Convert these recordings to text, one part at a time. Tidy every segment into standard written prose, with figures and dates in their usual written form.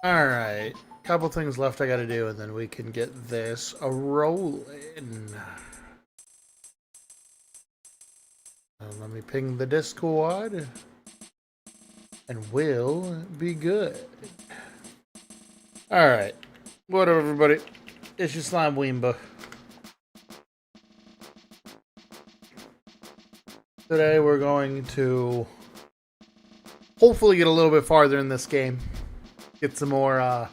Alright. Couple things left I gotta do, and then we can get this a-rolling. Let me ping the Discord, and we'll be good. Alright. What up, everybody? It's your Slime Weemba. Today we're going to hopefully get a little bit farther in this game. Get some more,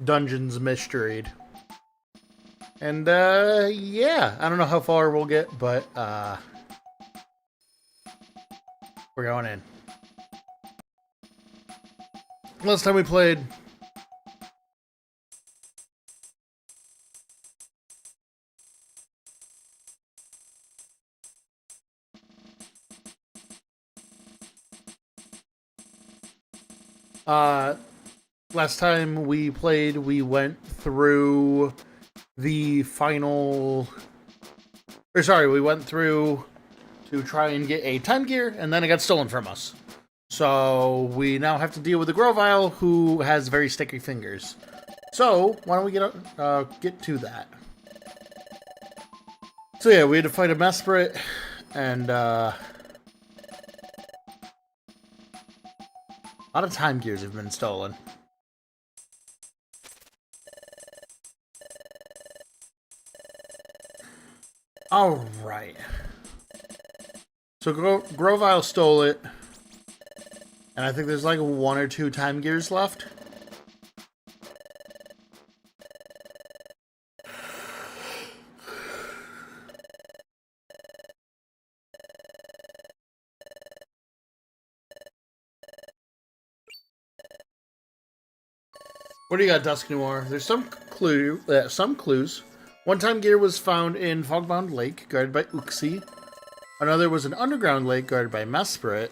dungeons mysteried. And, yeah. I don't know how far we'll get, but, we're going in. Last time we played, last time we played, we went through the final, or sorry, we went through to try and get a time gear, and then it got stolen from us. So we now have to deal with the Grovile, who has very sticky fingers. So why don't we get to that? So yeah, we had to fight a Mesprit, and a lot of time gears have been stolen. Alright. So Grovile stole it. And I think there's like 1 or 2 time gears left. What do you got, Dusk Noir? There's some clues. One time gear was found in Fogbound Lake, guarded by Uxie. Another was an underground lake guarded by Mesprit.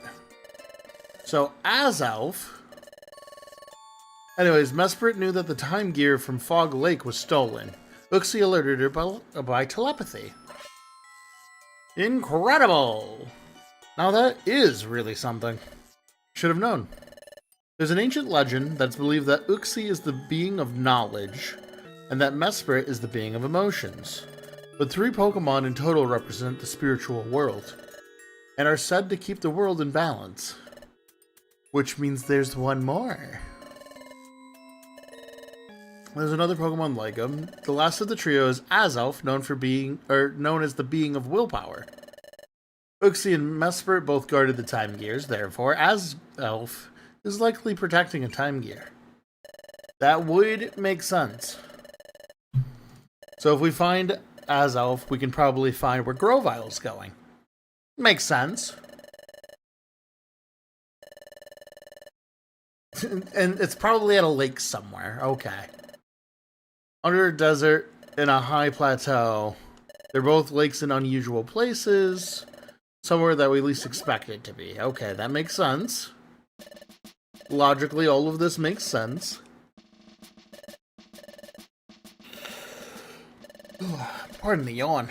So, Azalf. Anyways, Mesprit knew that the time gear from Fog Lake was stolen. Uxie alerted her by telepathy. Incredible! Now that is really something. Should have known. There's an ancient legend that's believed that Uxie is the being of knowledge, and that Mesprit is the being of emotions. But 3 Pokemon in total represent the spiritual world, and are said to keep the world in balance. Which means there's one more. There's another Pokemon like him. The last of the trio is Azalf, known as the being of willpower. Uxie and Mesprit both guarded the time gears, therefore Azalf is likely protecting a time gear. That would make sense. So if we find Azalf, we can probably find where Grovile's going. Makes sense. And it's probably at a lake somewhere. Okay. Under a desert, in a high plateau. They're both lakes in unusual places. Somewhere that we least expect it to be. Okay, that makes sense. Logically, all of this makes sense. Pardon the yawn.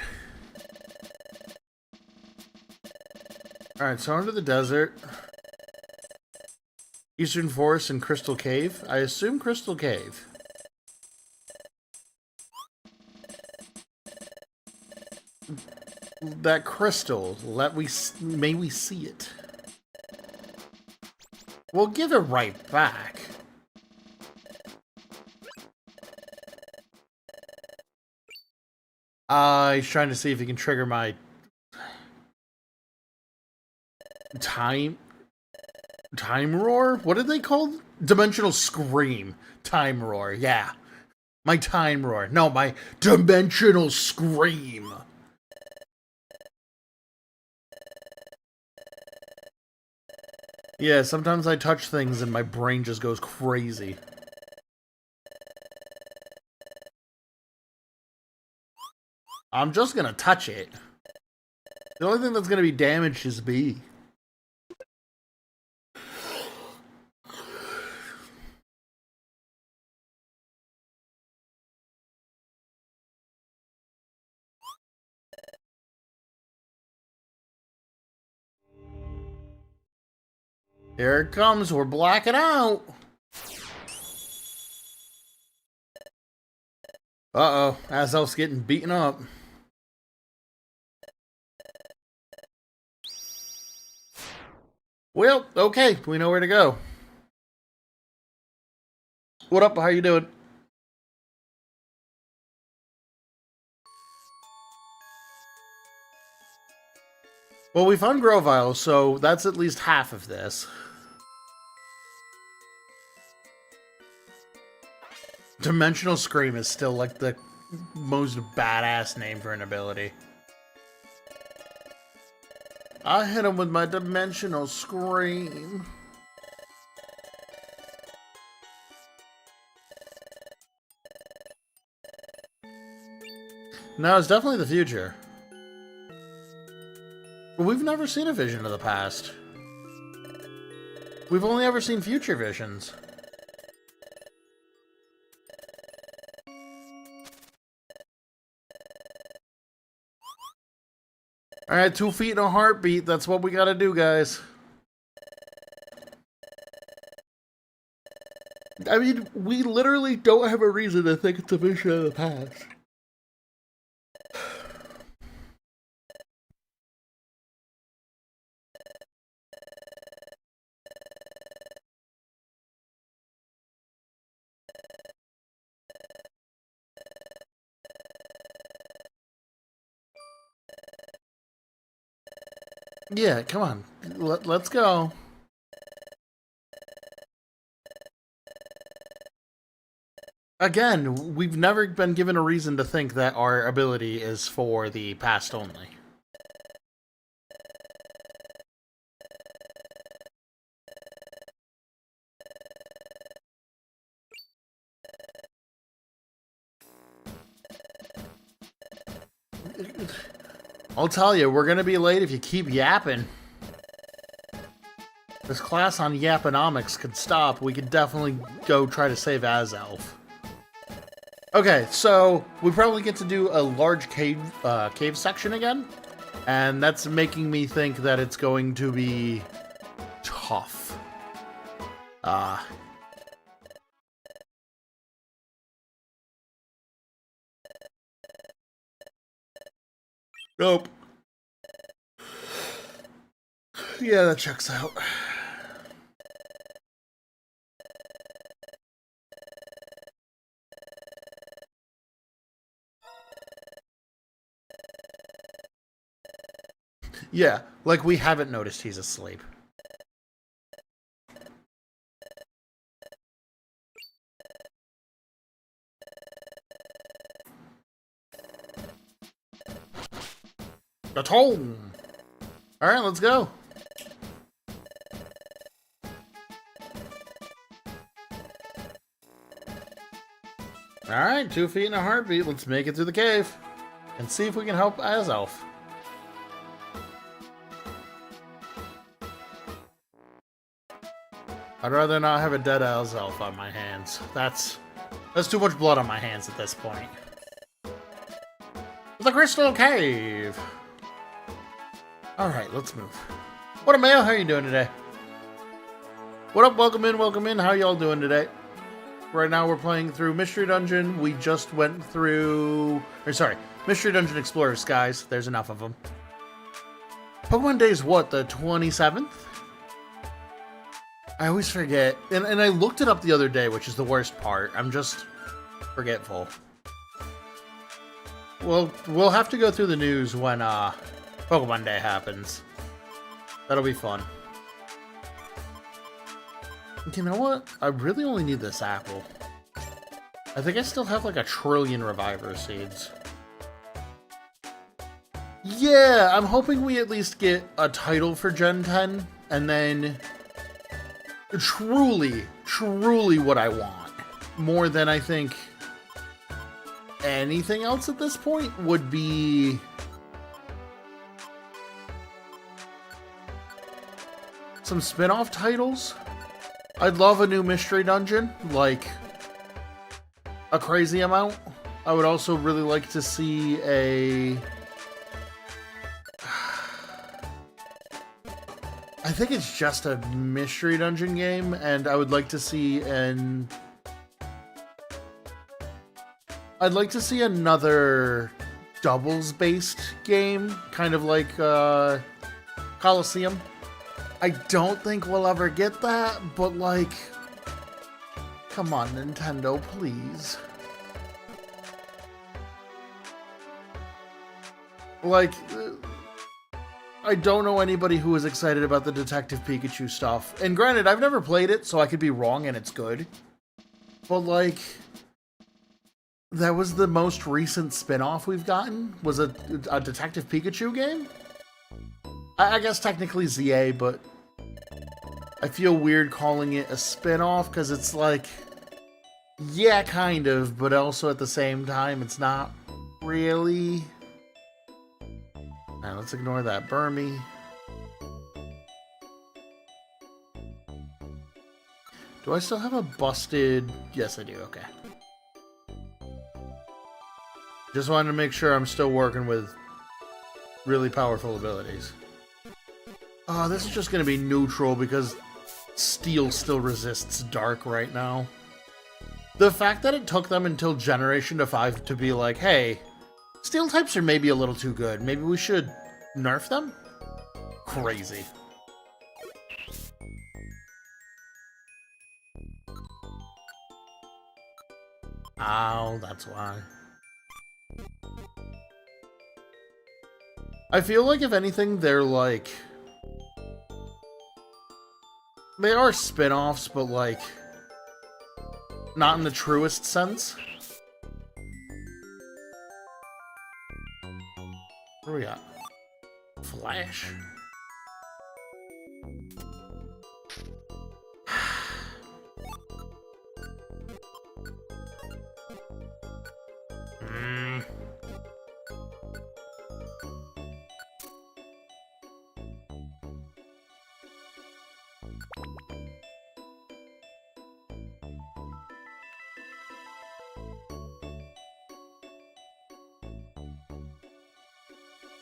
Alright, so under the desert. Eastern Forest and Crystal Cave. I assume Crystal Cave. That crystal, may we see it. We'll give it right back. He's trying to see if he can trigger my time roar? What are they called? Dimensional scream. Time roar, yeah. My time roar. No, my dimensional scream. Yeah, sometimes I touch things and my brain just goes crazy. I'm just gonna touch it. The only thing that's gonna be damaged is me. Here it comes, we're blacking out. Uh-oh, Azelf's getting beaten up. Well, okay, we know where to go. What up, how you doing? Well, we found Grovile, so that's at least half of this. Dimensional Scream is still like the most badass name for an ability. I hit him with my Dimensional Scream. No, it's definitely the future. But we've never seen a vision of the past. We've only ever seen future visions. Alright, 2 feet and a heartbeat. That's what we gotta do, guys. I mean, we literally don't have a reason to think it's a vision of the past. Yeah, come on. Let's go. Again, we've never been given a reason to think that our ability is for the past only. I'll tell you, we're gonna be late if you keep yapping. This class on Yaponomics could stop. We could definitely go try to save Azelf. Okay, so we probably get to do a large cave section again, and that's making me think that it's going to be tough. Nope. Yeah, that checks out. Yeah, like we haven't noticed he's asleep. The tone! Alright, let's go. Alright, 2 feet and a heartbeat. Let's make it through the cave. And see if we can help Azelf. I'd rather not have a dead Azelf on my hands. That's too much blood on my hands at this point. The Crystal Cave! Alright, let's move. What up, Mayo? How you doing today? What up? Welcome in, welcome in. How y'all doing today? Right now we're playing through Mystery Dungeon. We just went through... Mystery Dungeon Explorer Skies. There's enough of them. Pokemon Day is what, the 27th? I always forget. And I looked it up the other day, which is the worst part. I'm just forgetful. Well, we'll have to go through the news when Pokemon Day happens. That'll be fun. You know what? I really only need this apple. I think I still have like 1 trillion Reviver Seeds. Yeah, I'm hoping we at least get a title for Gen 10, and then truly what I want. More than I think anything else at this point would be... some spin-off titles. I'd love a new mystery dungeon, like a crazy amount. I would also really like to see a... I think it's just a mystery dungeon game, and I would like to see an I'd like to see another doubles-based game, kind of like Coliseum. I don't think we'll ever get that, but like, come on, Nintendo, please. Like, I don't know anybody who is excited about the Detective Pikachu stuff. And granted, I've never played it, so I could be wrong and it's good. But like, that was the most recent spin-off we've gotten, was a Detective Pikachu game? I guess technically ZA, but I feel weird calling it a spin-off, because it's like, yeah, kind of, but also at the same time, it's not really. Alright, let's ignore that Burmy. Do I still have a busted? Yes, I do, okay. Just wanted to make sure I'm still working with really powerful abilities. Oh, this is just going to be neutral because Steel still resists Dark right now. The fact that it took them until Generation 5 to be like, hey, Steel types are maybe a little too good. Maybe we should nerf them? Crazy. Ow, that's why. I feel like, if anything, they're like... They are spin-offs, but like... not in the truest sense. What do we got? Flash.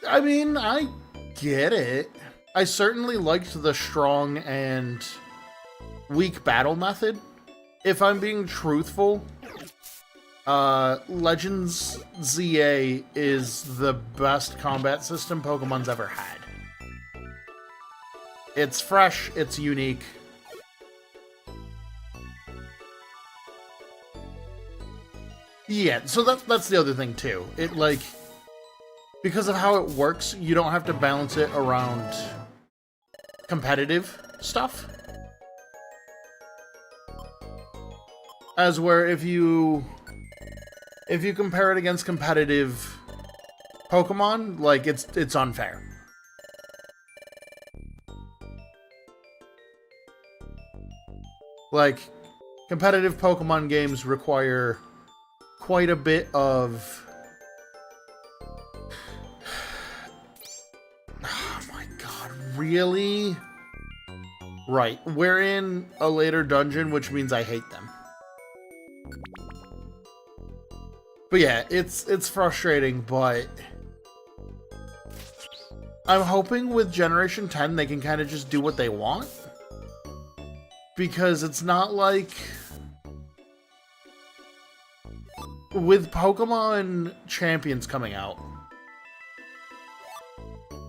I mean, I get it. I certainly liked the strong and weak battle method. If I'm being truthful, Legends ZA is the best combat system Pokemon's ever had. It's fresh, it's unique. Yeah, so that's the other thing too. It like, because of how it works, you don't have to balance it around competitive stuff. As where if you compare it against competitive Pokemon, like it's unfair. Like, competitive Pokemon games require quite a bit of... Oh my god, really? Right, we're in a later dungeon, which means I hate them. But yeah, it's frustrating, but... I'm hoping with Generation 10 they can kind of just do what they want. Because it's not like... With Pokemon Champions coming out...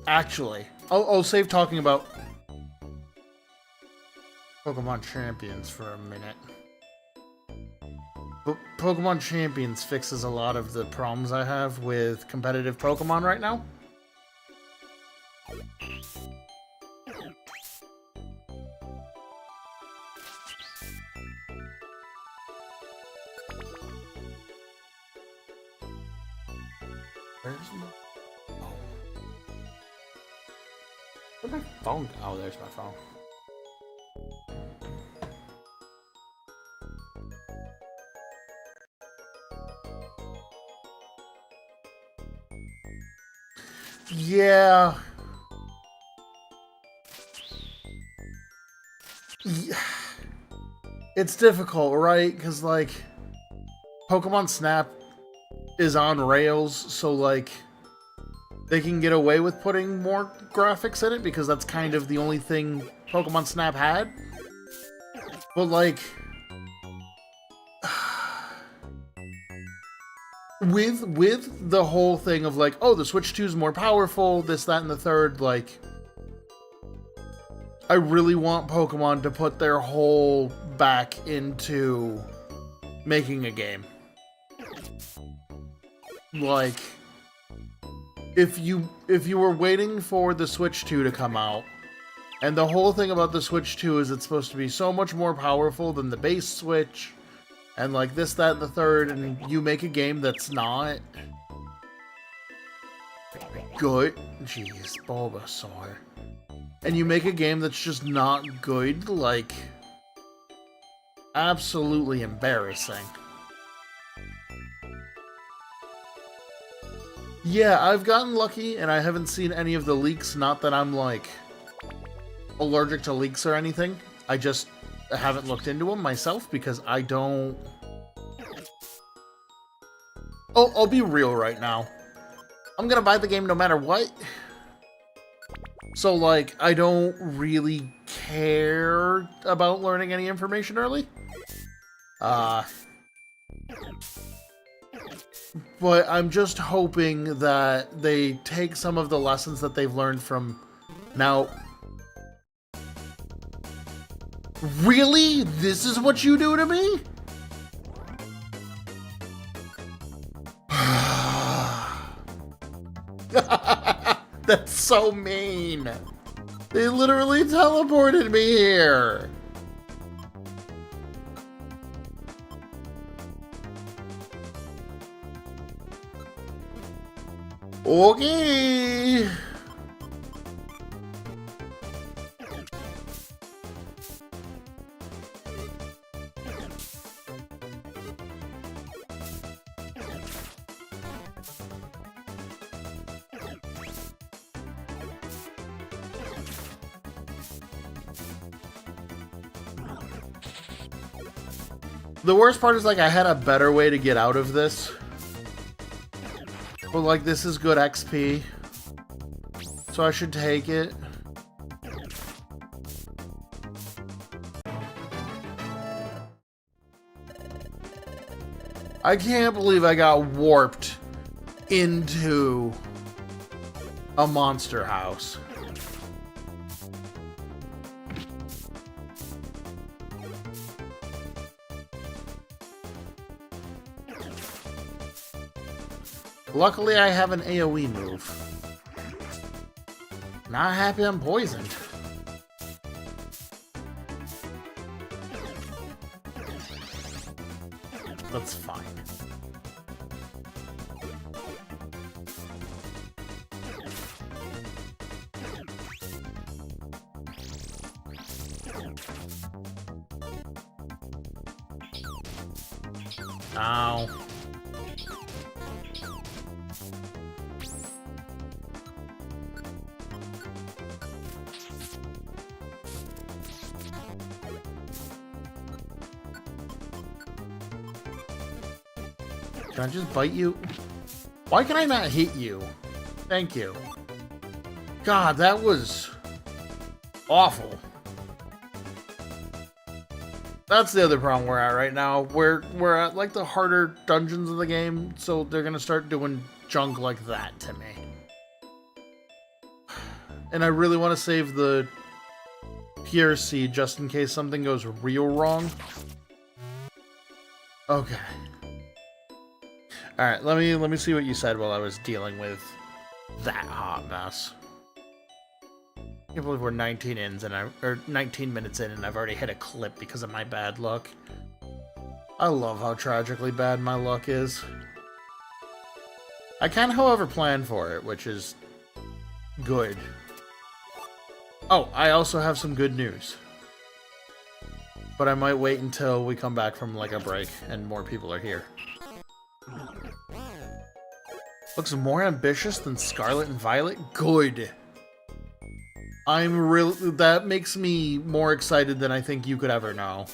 Actually, I'll save talking about Pokemon Champions for a minute. But Pokemon Champions fixes a lot of the problems I have with competitive Pokemon right now. Where's my phone? Oh, there's my phone. Yeah. It's difficult, right? Because, like, Pokemon Snap is on rails, so, like, they can get away with putting more graphics in it because that's kind of the only thing Pokemon Snap had. But, like... with the whole thing of like, oh, the Switch 2 is more powerful, this, that, and the third, like, I really want Pokemon to put their whole back into making a game. Like, if you were waiting for the Switch 2 to come out, and the whole thing about the Switch 2 is it's supposed to be so much more powerful than the base Switch, and like this, that, and the third, and you make a game that's not good. Jeez, Bulbasaur. And you make a game that's just not good, like, absolutely embarrassing. Yeah, I've gotten lucky, and I haven't seen any of the leaks. Not that I'm, like, allergic to leaks or anything. I just haven't looked into them myself, because I don't... Oh, I'll be real right now. I'm gonna buy the game no matter what. So, like, I don't really care about learning any information early. But I'm just hoping that they take some of the lessons that they've learned from... Now... Really? This is what you do to me? That's so mean. They literally teleported me here. Okay. The worst part is, like, I had a better way to get out of this. But, like, this is good XP. So I should take it. I can't believe I got warped into a monster house. Luckily, I have an AoE move. Not happy I'm poisoned. That's fine. Ow. Can I just bite you? Why can I not hit you? Thank you. God, that was awful. That's the other problem we're at right now. We're at like the harder dungeons of the game, so they're gonna start doing junk like that to me. And I really want to save the PRC just in case something goes real wrong. Okay. Alright, let me see what you said while I was dealing with that hot mess. I can't believe we're 19 minutes in and I've already hit a clip because of my bad luck. I love how tragically bad my luck is. I can, however, plan for it, which is good. Oh, I also have some good news. But I might wait until we come back from, like, a break and more people are here. Looks more ambitious than Scarlet and Violet? Good. That makes me more excited than I think you could ever know.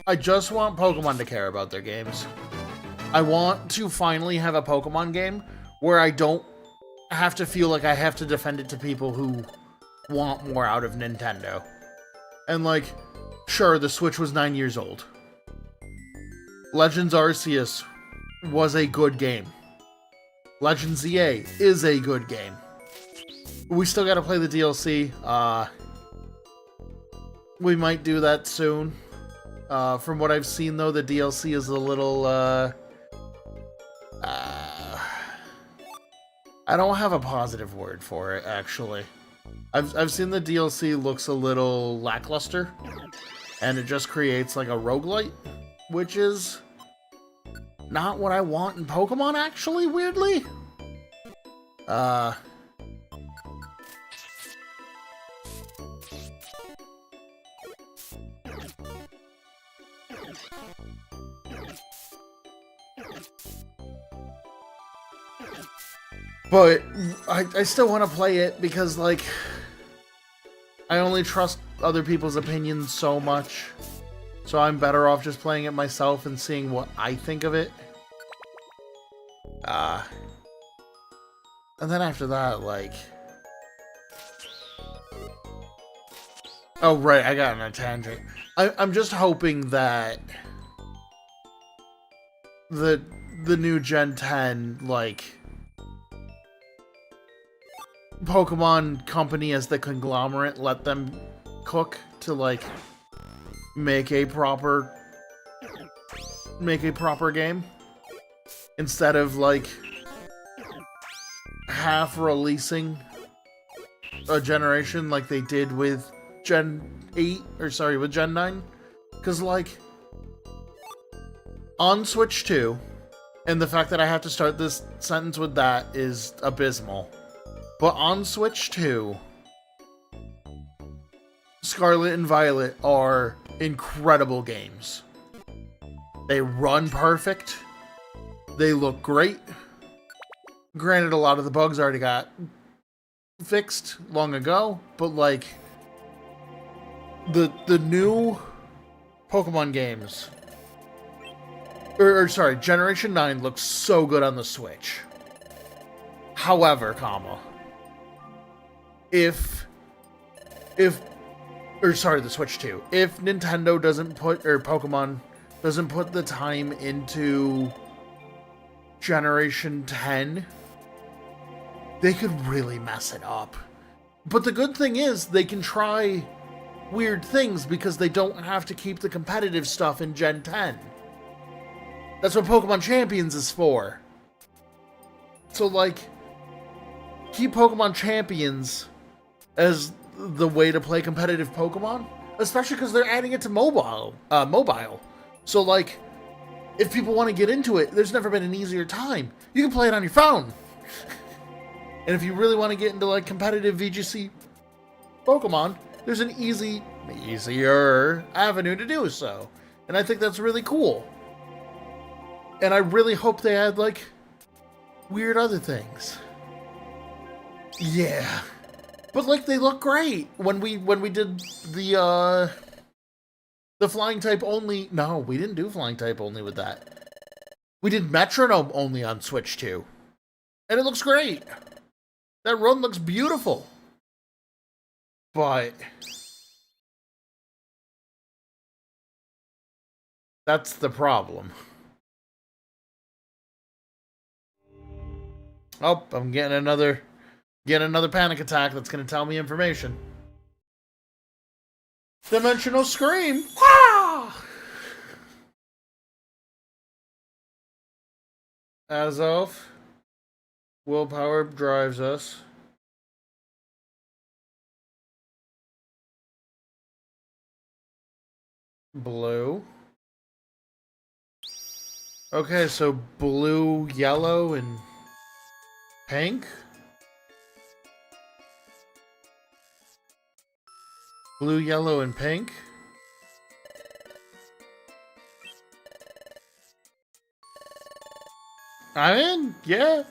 I just want Pokemon to care about their games. I want to finally have a Pokemon game where I don't have to feel like I have to defend it to people who want more out of Nintendo. And like, sure, the Switch was 9 years old. Legends Arceus was a good game. Legends EA is a good game. We still gotta play the DLC. We might do that soon. From what I've seen, though, the DLC is a little, I don't have a positive word for it, actually. I've seen the DLC looks a little lackluster, and it just creates, like, a roguelite, which is not what I want in Pokemon, actually, weirdly. But I still want to play it because, like, I only trust other people's opinions so much. So I'm better off just playing it myself and seeing what I think of it. And then after that, like... Oh, right, I got on a tangent. I'm just hoping that the new Gen 10, like... Pokemon Company as the conglomerate, let them cook to, like, make a proper game instead of, like, half releasing a generation like they did with Gen 8, or sorry, with Gen 9. Because, like, on Switch 2, and the fact that I have to start this sentence with that is abysmal. But on Switch 2, Scarlet and Violet are incredible games. They run perfect. They look great. Granted, a lot of the bugs already got fixed long ago, but like the new Pokemon games, or sorry, Generation 9 looks so good on the Switch. However, the Switch 2. If Nintendo doesn't put, or Pokemon doesn't put the time into Generation 10, they could really mess it up. But the good thing is, they can try weird things because they don't have to keep the competitive stuff in Gen 10. That's what Pokemon Champions is for. So, like, keep Pokemon Champions as the way to play competitive Pokemon, especially because they're adding it to mobile. So, like, if people want to get into it, there's never been an easier time. You can play it on your phone. And if you really want to get into, like, competitive VGC Pokemon, there's an easier avenue to do so. And I think that's really cool. And I really hope they add, like, weird other things. Yeah. But, like, they look great. When we did the flying type only... No, we didn't do flying type only with that. We did metronome only on Switch 2. And it looks great. That run looks beautiful. But... that's the problem. Oh, I'm getting another panic attack that's going to tell me information. Dimensional Scream! Ah! As of, willpower drives us. Blue. Okay, so blue, yellow, and pink? Blue, yellow, and pink? I mean, yeah.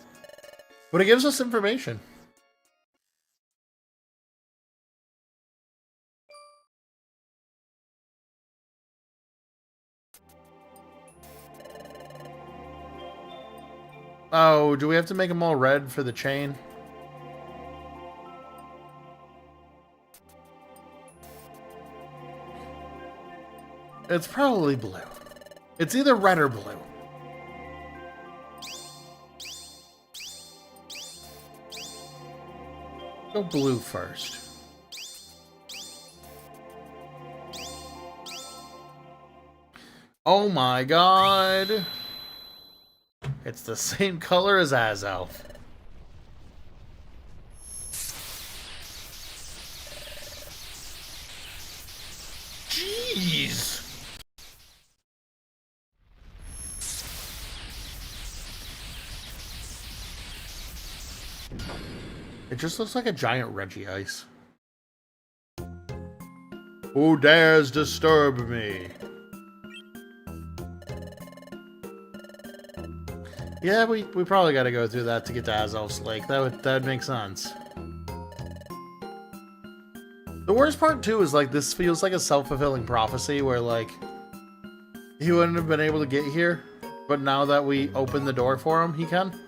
But it gives us information. Oh, do we have to make them all red for the chain? It's probably blue. It's either red or blue. Go blue first. Oh my god! It's the same color as Azelf. Jeez! It just looks like a giant Reggie Ice. Who dares disturb me? Yeah, we probably gotta go through that to get to Azelf's Lake. That would make sense. The worst part, too, is, like, this feels like a self-fulfilling prophecy where, like, he wouldn't have been able to get here, but now that we open the door for him, he can.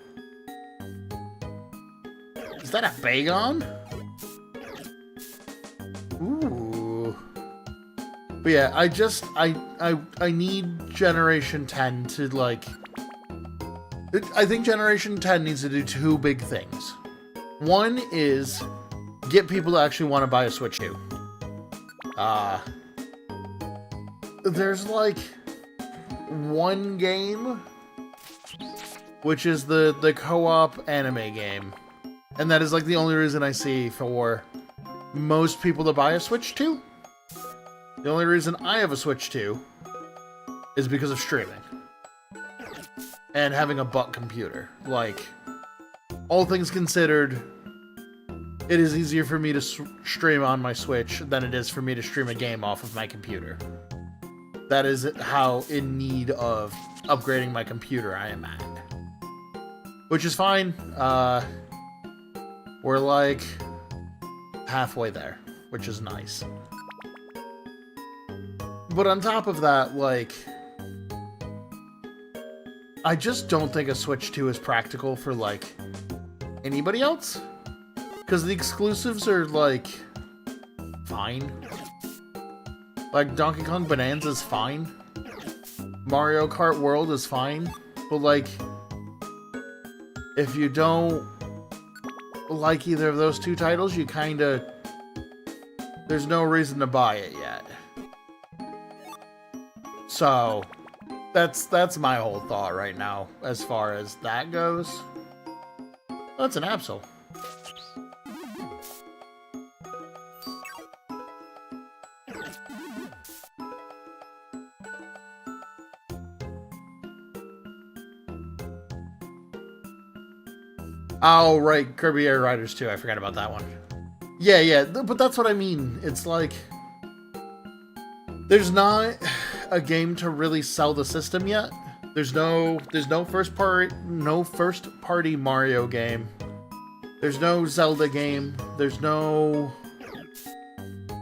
Is that a Bagon? Ooh. But yeah, I need Generation 10 to, like... I think Generation 10 needs to do two big things. One is get people to actually want to buy a Switch 2. There's like one game, which is the co-op anime game. And that is like the only reason I see for most people to buy a Switch 2. The only reason I have a Switch 2 is because of streaming. And having a butt computer. Like, all things considered, it is easier for me to stream on my Switch than it is for me to stream a game off of my computer. That is how in need of upgrading my computer I am at. Which is fine. We're like halfway there, which is nice. But on top of that, like... I just don't think a Switch 2 is practical for, like, anybody else. Because the exclusives are, like, fine. Like, Donkey Kong Bonanza is fine. Mario Kart World is fine. But, like, if you don't like either of those two titles, you kinda... There's no reason to buy it yet. So... That's my whole thought right now, as far as that goes. Oh, that's an Absol. Oh, right, Kirby Air Riders 2, I forgot about that one. Yeah, but that's what I mean. It's like... There's not a game to really sell the system yet. There's no first party Mario game. There's no Zelda game. There's no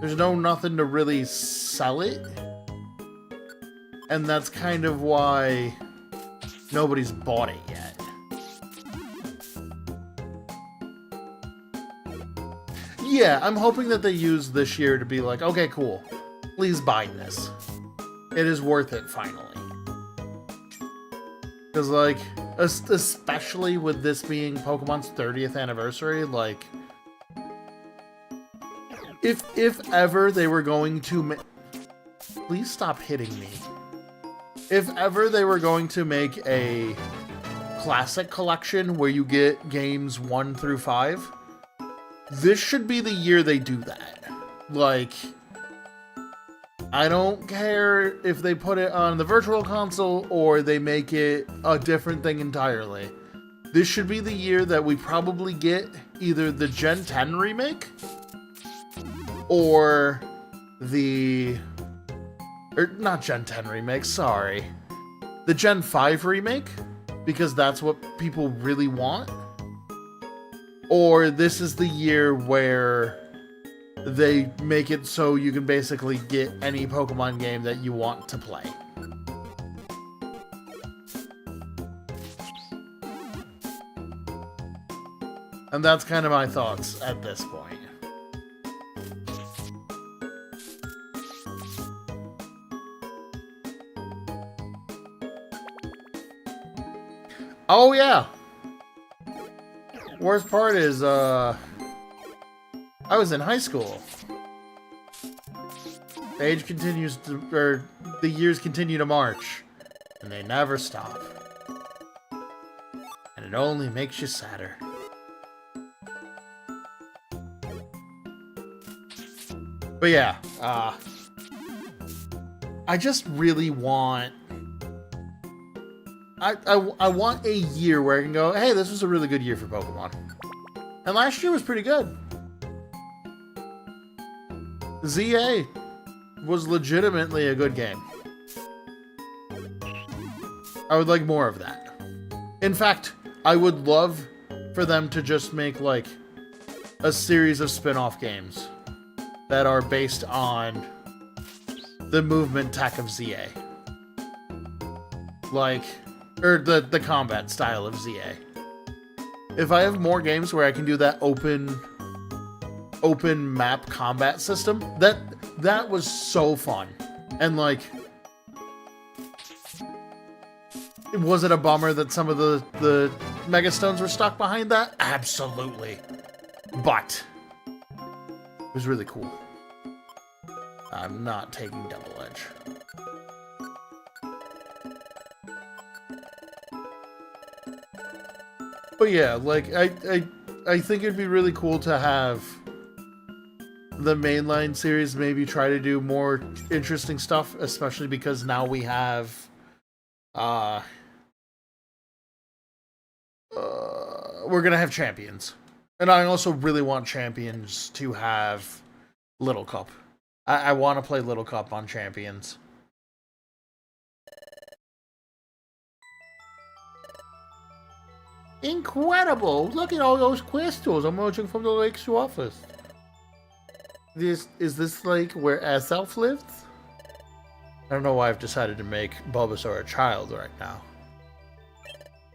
nothing to really sell it. And that's kind of why nobody's bought it yet. Yeah, I'm hoping that they use this year to be like, okay, cool. Please buy this. It is worth it, finally. Because, like, especially with this being Pokemon's 30th anniversary, like... If ever they were going to please stop hitting me. If ever they were going to make a classic collection where you get games 1 through 5, this should be the year they do that. Like... I don't care if they put it on the Virtual Console or they make it a different thing entirely. This should be the year that we probably get either the Gen 10 remake or the... Or not Gen 10 remake, sorry. The Gen 5 remake, because that's what people really want. Or this is the year where... they make it so you can basically get any Pokemon game that you want to play. And that's kind of my thoughts at this point. Oh, yeah. Worst part is, I was in high school. The age continues to, or the years continue to march, and they never stop. And it only makes you sadder. But yeah, I just really want... I want a year where I can go, hey, this was a really good year for Pokemon. And last year was pretty good. ZA was legitimately a good game. I would like more of that. In fact, I would love for them to just make, like, a series of spin-off games that are based on the movement tech of ZA. Like, or the combat style of ZA. If I have more games where I can do that open map combat system, that was so fun. And like, was it a bummer that some of the Mega Stones were stuck behind that? Absolutely. But it was really cool. I'm not taking Double Edge. But yeah, like, I think it'd be really cool to have the mainline series maybe try to do more interesting stuff, especially because now we have we're gonna have champions. And I also really want champions to have Little Cup. I want to play Little Cup on champions. Incredible! Look at all those crystals emerging from the lake's surface. Is this lake where Azelf lives? I don't know why I've decided to make Bulbasaur a child right now.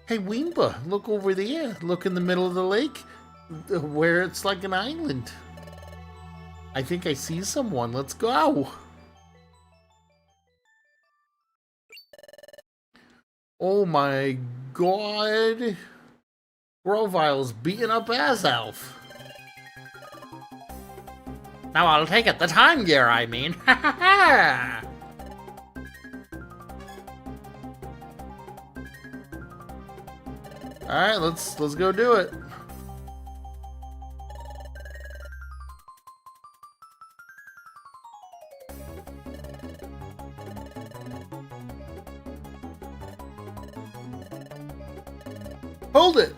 Hey, Weemba, look over there. Look in the middle of the lake, where it's like an island. I think I see someone. Let's go. Oh my god. Grovile's beating up Azelf. Now I'll take it. The time gear, I mean. Ha ha ha! Alright, let's go do it. Hold it!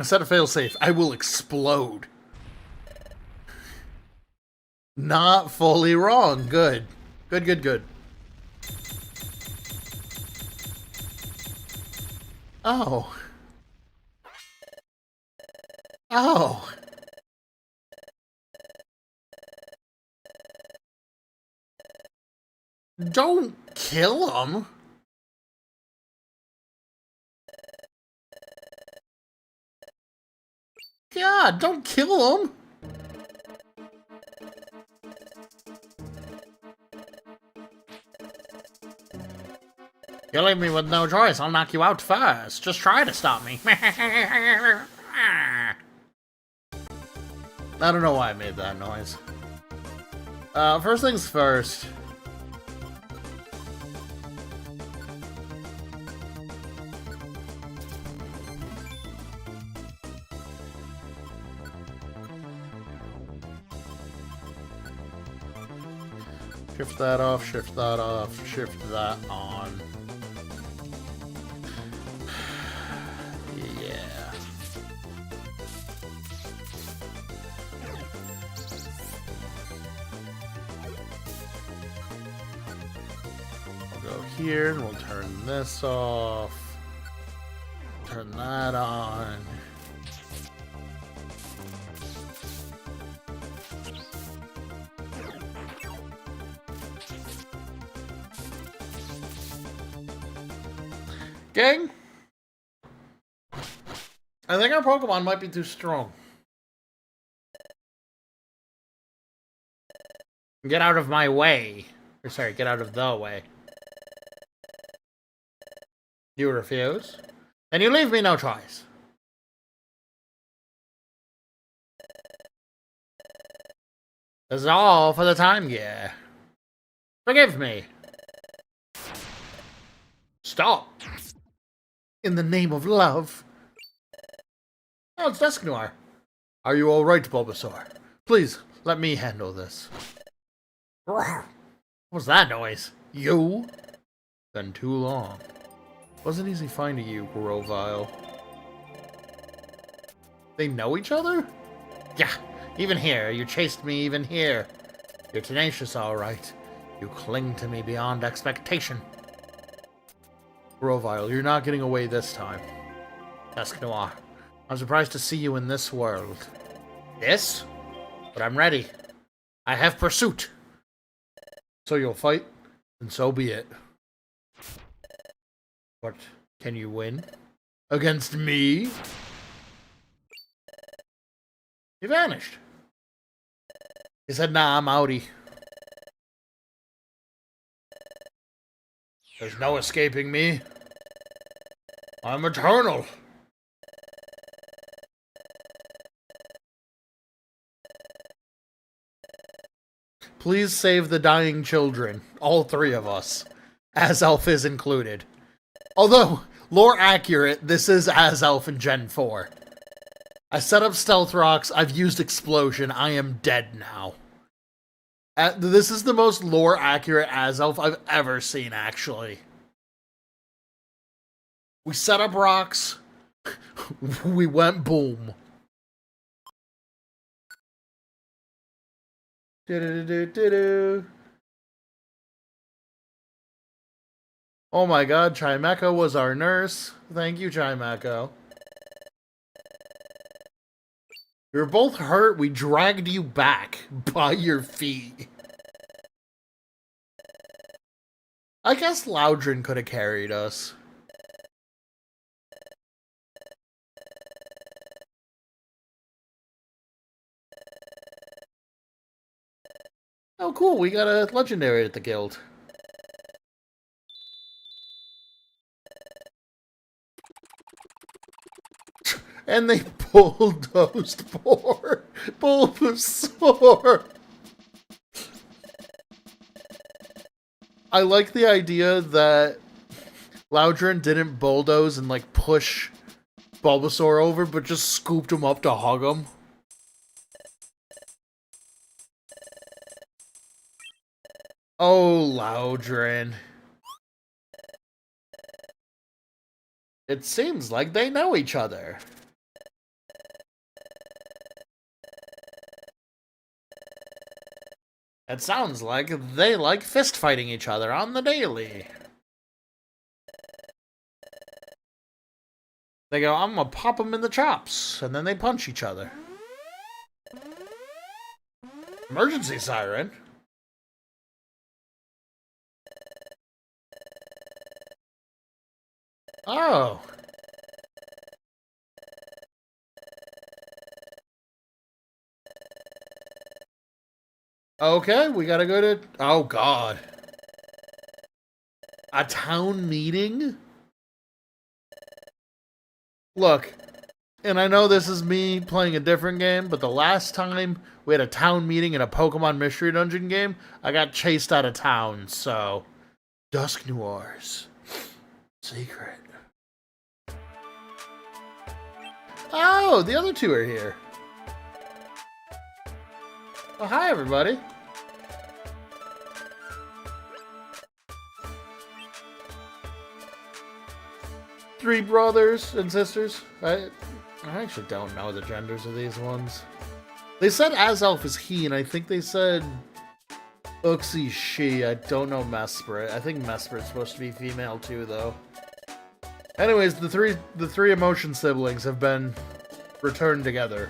Set a failsafe. I will explode. Not fully wrong. Good. Good. Oh. Oh. Don't kill him. God, don't kill him. You leave me with no choice. I'll knock you out first. Just try to stop me. I don't know why I made that noise. First things first. Shift that off, shift that off, shift that on. Yeah. We'll go here and we'll turn this off. Turn that on. Gang, I think our Pokemon might be too strong. Get out of my way. Or sorry, get out of the way. You refuse? Then you leave me no choice. This is all for the time gear. Forgive me. Stop. In the name of love. Oh, it's Dusk Noir. Are you alright, Bulbasaur? Please, let me handle this. What was that noise? You? Been too long. Wasn't easy finding you, Grovyle. They know each other? Yeah, even here. You chased me even here. You're tenacious, alright. You cling to me beyond expectation. Grovyle, you're not getting away this time. Dusk Noir, I'm surprised to see you in this world. This? But I'm ready. I have pursuit. So you'll fight, and so be it. But can you win? Against me? He vanished. He said, nah, I'm outie. There's no escaping me. I'm eternal. Please save the dying children. All three of us. Azelf is included. Although, lore accurate, this is Azelf in Gen 4. I set up stealth rocks, I've used explosion, I am dead now. This is the most lore accurate Azelf I've ever seen, actually. We set up rocks, we went boom. Oh my god, Chimecho was our nurse. Thank you, Chimecho. You're both hurt. We dragged you back by your feet. I guess Loudron could have carried us. Oh, cool. We got a legendary at the guild. And they bulldozed poor Bulbasaur. I like the idea that Loudron didn't bulldoze and like push Bulbasaur over, but just scooped him up to hug him. Oh, Loudron. It seems like they know each other. It sounds like they like fist fighting each other on the daily. They go, I'm gonna pop them in the chops, and then they punch each other. Emergency siren? Oh. Okay, we gotta go to... Oh, God. A town meeting? Look, and I know this is me playing a different game, but the last time we had a town meeting in a Pokemon Mystery Dungeon game, I got chased out of town, so... Dusk Noir's secret. Oh, the other two are here. Oh, hi, everybody. Three brothers and sisters. I actually don't know the genders of these ones. They said Azelf is he, and I think they said Uxie's she. I don't know Mesprit. I think Mesprit's supposed to be female too, though. Anyways, the three emotion siblings have been returned together.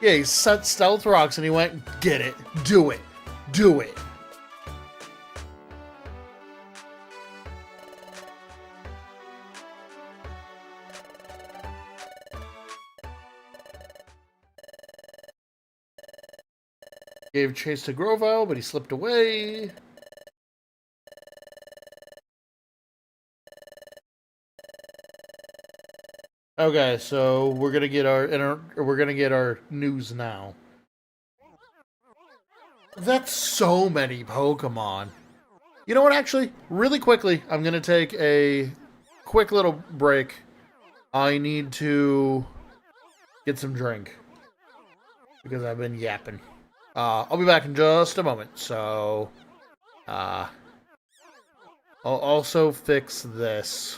Yeah, he set stealth rocks and he went, get it, do it, do it. Gave chase to Grovyle, but he slipped away. Okay, so we're gonna get our news now. That's so many Pokemon. You know what, actually? Really quickly, I'm gonna take a quick little break. I need to get some drink. Because I've been yapping. I'll be back in just a moment, so... I'll also fix this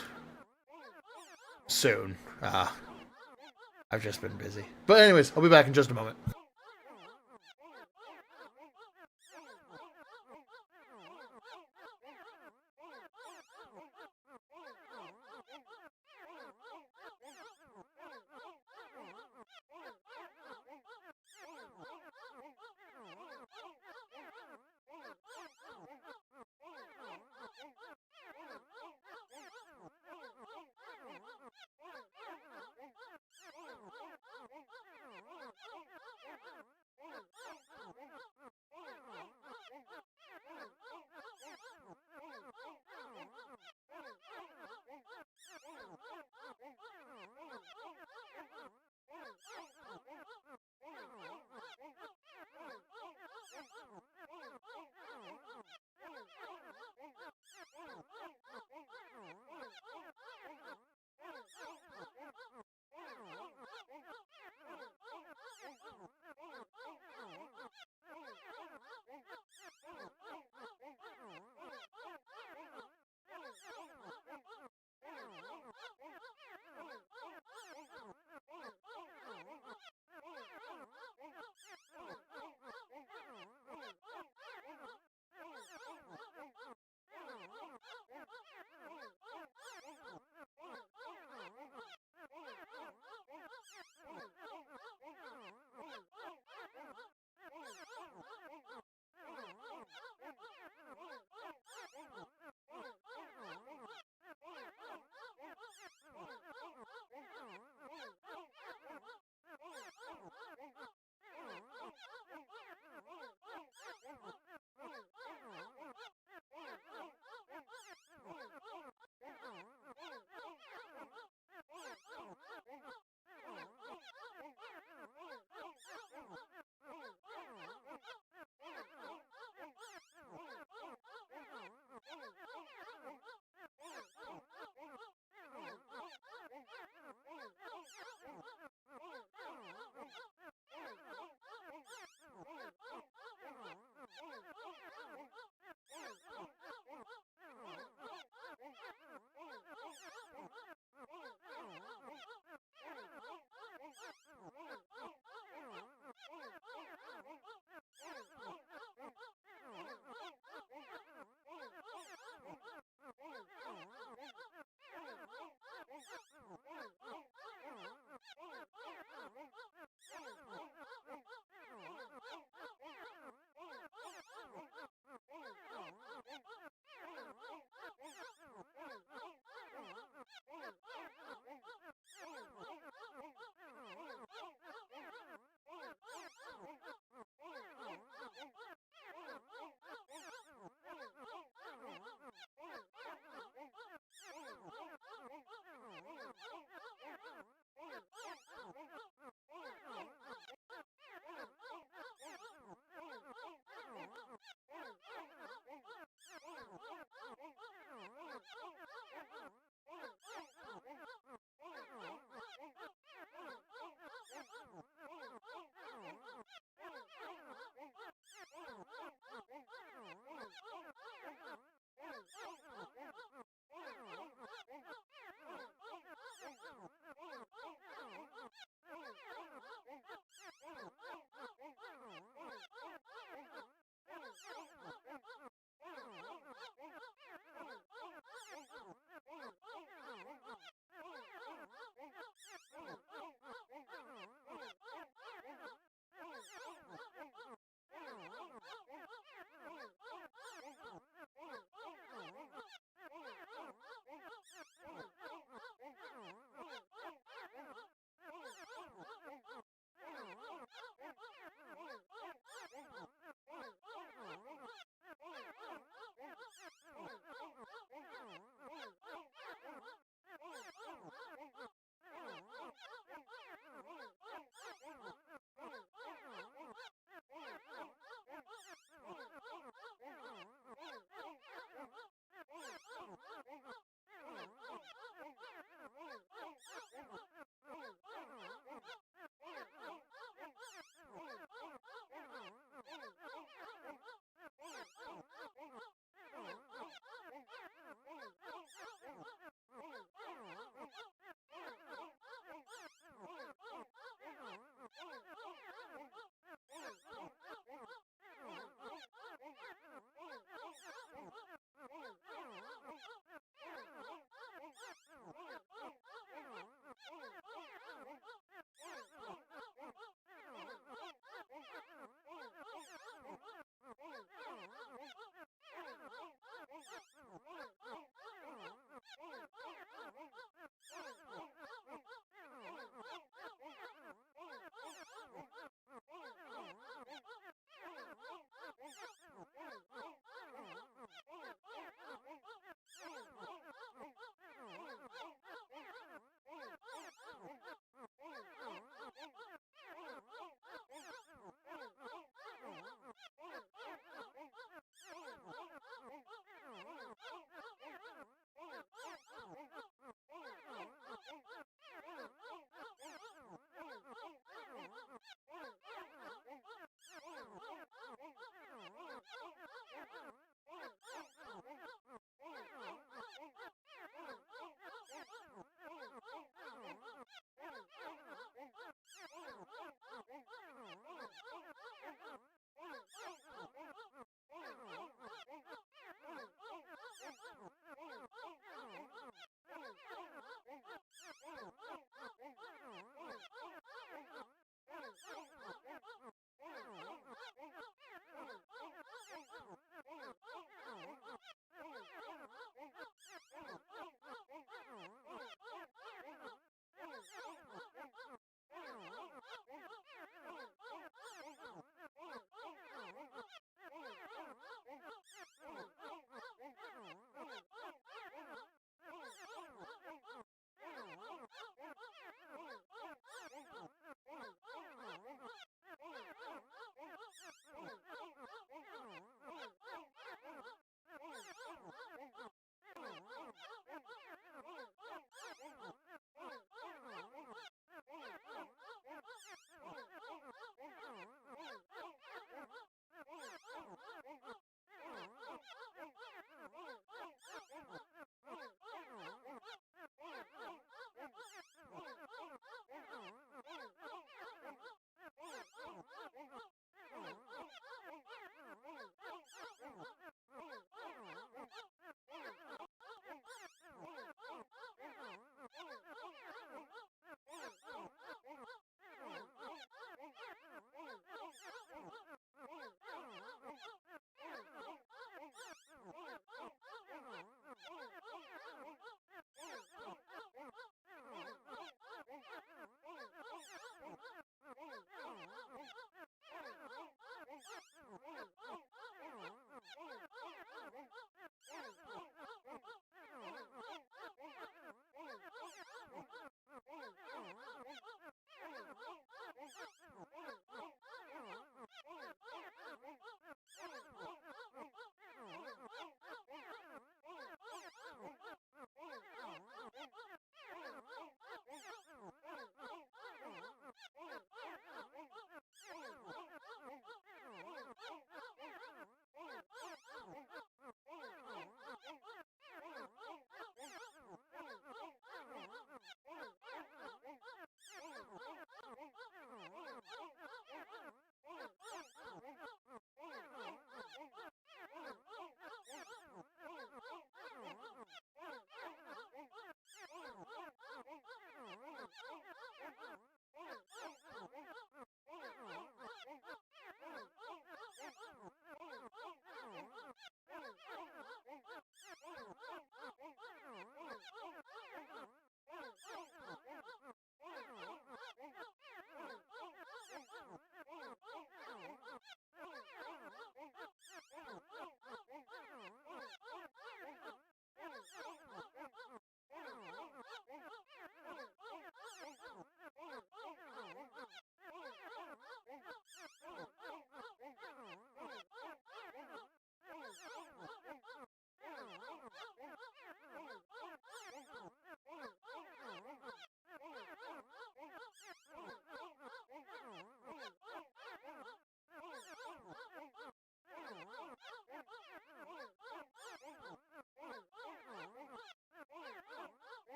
soon. I've just been busy. But anyways, I'll be back in just a moment.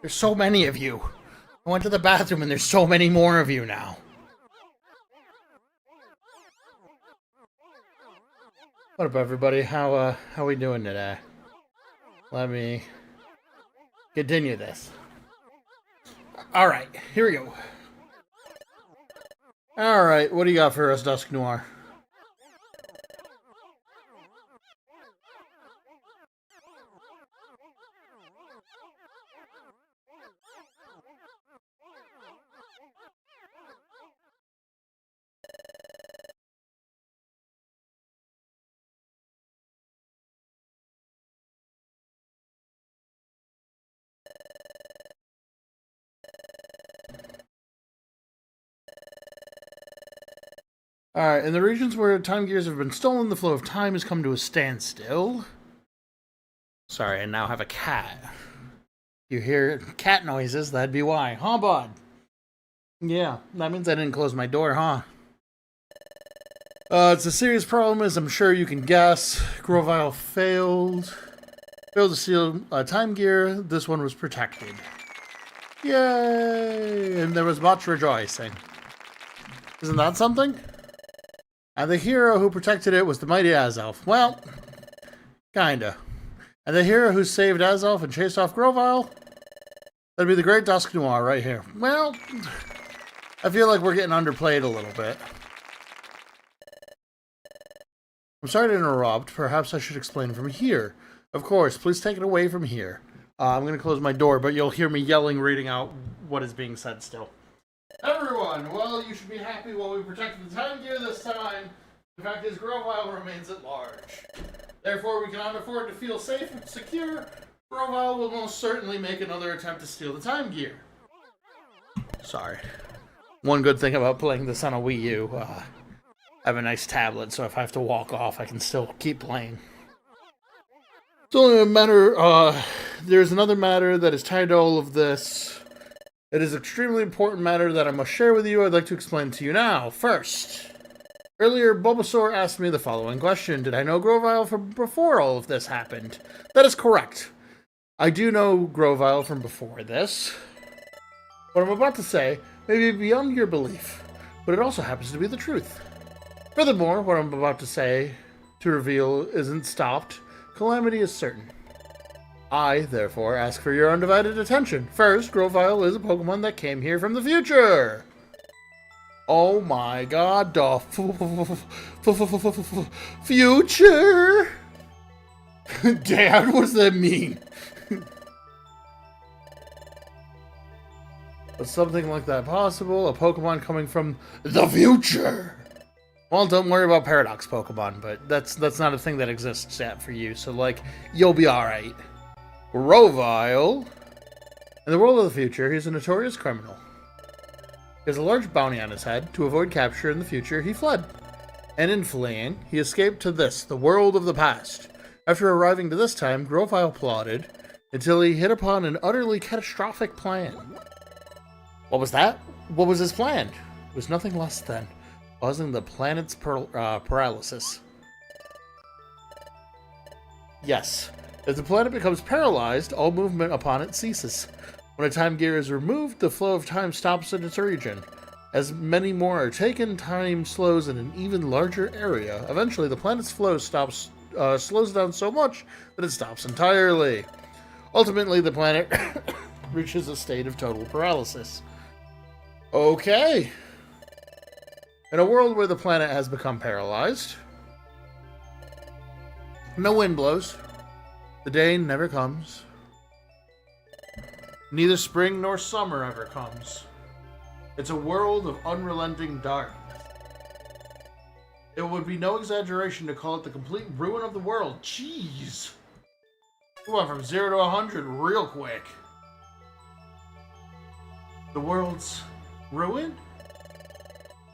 There's so many of you. I went to the bathroom and there's so many more of you now. What up, everybody? How we doing today? Let me continue this. Alright, here we go. Alright, what do you got for us, Dusk Noir? Alright, in the regions where time gears have been stolen, the flow of time has come to a standstill. Sorry, I now have a cat. You hear cat noises, that'd be why. Huh, bud? Yeah, that means I didn't close my door, huh? It's a serious problem, as I'm sure you can guess. Grovile failed to steal time gear. This one was protected. Yay! And there was much rejoicing. Isn't that something? And the hero who protected it was the mighty Azelf. Well, kinda. And the hero who saved Azelf and chased off Grovile? That'd be the great Dusk Noir right here. Well, I feel like we're getting underplayed a little bit. I'm sorry to interrupt. Perhaps I should explain from here. Of course, please take it away from here. I'm going to close my door, but you'll hear me yelling, reading out what is being said still. Everyone, well, you should be happy while we protected the time gear this time. The fact is, Grovile remains at large. Therefore, we cannot afford to feel safe and secure. Grovile will most certainly make another attempt to steal the time gear. Sorry. One good thing about playing this on a Wii U, I have a nice tablet, so if I have to walk off, I can still keep playing. It's only a matter, there's another matter that is tied to all of this. It is an extremely important matter that I must share with you. I'd like to explain to you now. First, earlier Bulbasaur asked me the following question. Did I know Grovile from before all of this happened? That is correct. I do know Grovile from before this. What I'm about to say may be beyond your belief, but it also happens to be the truth. Furthermore, what I'm about to say to reveal isn't stopped. Calamity is certain. I, therefore, ask for your undivided attention. First, Grovile is a Pokemon that came here from the future. Oh my god, the future? Dad, what does that mean? Was something like that possible? A Pokemon coming from the future? Well, don't worry about Paradox Pokemon, but that's not a thing that exists yet for you, so, like, you'll be alright. Grovile. In the world of the future, he's a notorious criminal. He has a large bounty on his head. To avoid capture in the future, he fled. And in fleeing, he escaped to this, the world of the past. After arriving to this time, Grovile plotted until he hit upon an utterly catastrophic plan. What was that? What was his plan? It was nothing less than causing the planet's paralysis. Yes. If the planet becomes paralyzed, all movement upon it ceases. When a time gear is removed, the flow of time stops in its region. As many more are taken, time slows in an even larger area. Eventually, the planet's flow slows down so much that it stops entirely. Ultimately, the planet reaches a state of total paralysis. Okay. In a world where the planet has become paralyzed, no wind blows. The day never comes. Neither spring nor summer ever comes. It's a world of unrelenting darkness. It would be no exaggeration to call it the complete ruin of the world. Jeez. We went from 0 to 100 real quick. The world's ruin?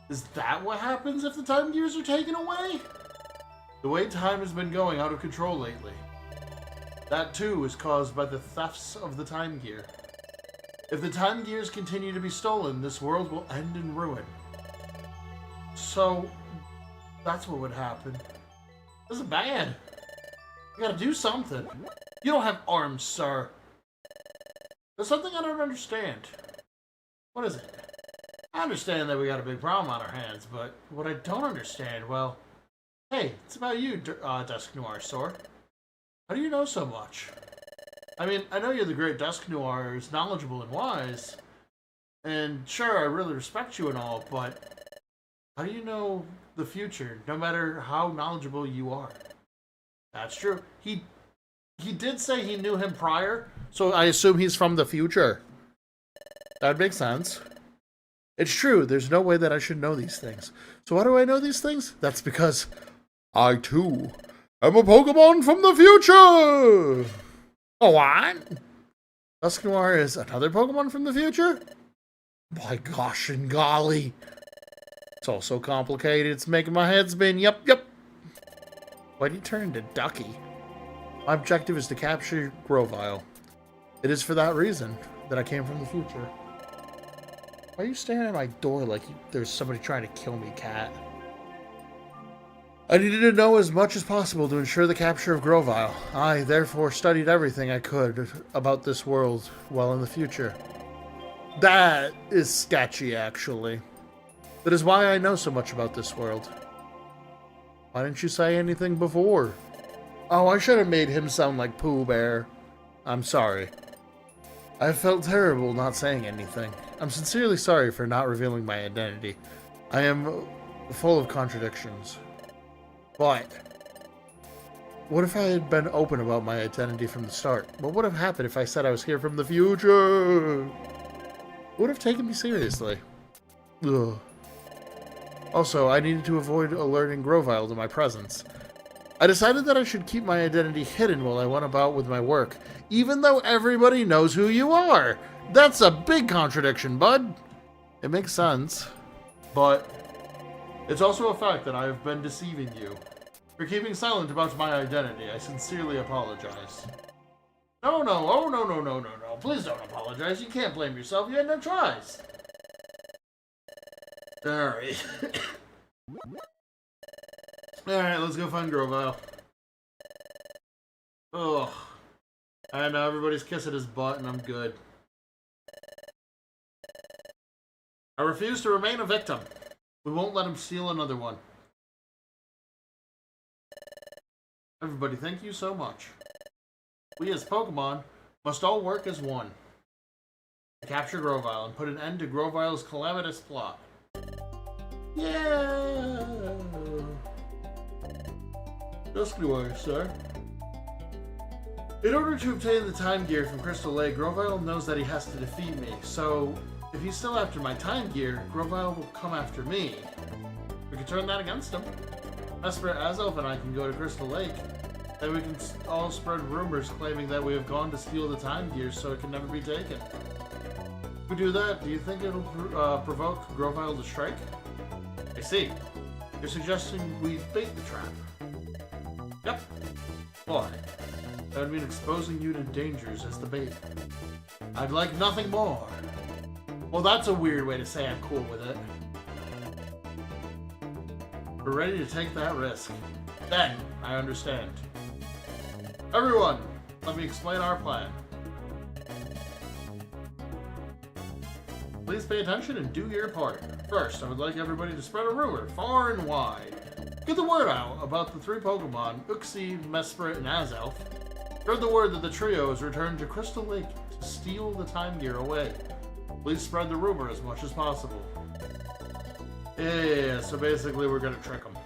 Is that what happens if the time gears are taken away? The way time has been going out of control lately. That too is caused by the thefts of the time gear. If the time gears continue to be stolen, this world will end in ruin. So, that's what would happen. This is bad. You gotta do something. You don't have arms, sir. There's something I don't understand. What is it? I understand that we got a big problem on our hands, but what I don't understand, well... Hey, it's about you, Dusk Noir, Sor. How do you know so much? I mean, I know you're the great Dusk Noir who's knowledgeable and wise. And sure, I really respect you and all, but... How do you know the future, no matter how knowledgeable you are? That's true. He did say he knew him prior, so I assume he's from the future. That would make sense. It's true, there's no way that I should know these things. So why do I know these things? That's because I, too, am a Pokemon from the future! Oh, what? Dusknoir is another Pokemon from the future? My gosh and golly. It's all so complicated, it's making my head spin. Yep. Why'd he turn into Ducky? My objective is to capture Grovyle. It is for that reason that I came from the future. Why are you staring at my door like there's somebody trying to kill me, cat? I needed to know as much as possible to ensure the capture of Grovyle. I, therefore, studied everything I could about this world while in the future. That is sketchy, actually. That is why I know so much about this world. Why didn't you say anything before? Oh, I should have made him sound like Pooh Bear. I'm sorry. I felt terrible not saying anything. I'm sincerely sorry for not revealing my identity. I am full of contradictions. But what if I had been open about my identity from the start? What would have happened if I said I was here from the future? Who would have taken me seriously? Ugh. Also, I needed to avoid alerting Grovyle to my presence. I decided that I should keep my identity hidden while I went about with my work, even though everybody knows who you are. That's a big contradiction, bud. It makes sense, but it's also a fact that I have been deceiving you. For keeping silent about my identity, I sincerely apologize. No, please don't apologize. You can't blame yourself, you had no choice. Alright. Alright, let's go find Grovyle. Ugh. I know everybody's kissing his butt and I'm good. I refuse to remain a victim. We won't let him steal another one. Everybody, thank you so much. We as Pokemon must all work as one. To capture Grovyle and put an end to Grovyle's calamitous plot. Yeah! Dusknoir, sir. In order to obtain the Time Gear from Crystal Lake, Grovyle knows that he has to defeat me, so if he's still after my Time Gear, Grovyle will come after me. We can turn that against him. Esper, Azelf, and I can go to Crystal Lake. Then we can all spread rumors claiming that we have gone to steal the Time Gear so it can never be taken. If we do that, do you think it'll provoke Grovyle to strike? I see. You're suggesting we bait the trap. Yep. Why? That would mean exposing you to dangers as the bait. I'd like nothing more. Well, that's a weird way to say I'm cool with it. We're ready to take that risk. Then, I understand. Everyone, let me explain our plan. Please pay attention and do your part. First, I would like everybody to spread a rumor far and wide. Get the word out about the three Pokemon, Uxie, Mesprit, and Azelf. Spread the word that the trio has returned to Crystal Lake to steal the Time Gear away. Please spread the rumor as much as possible. Yeah, so basically we're gonna trick them.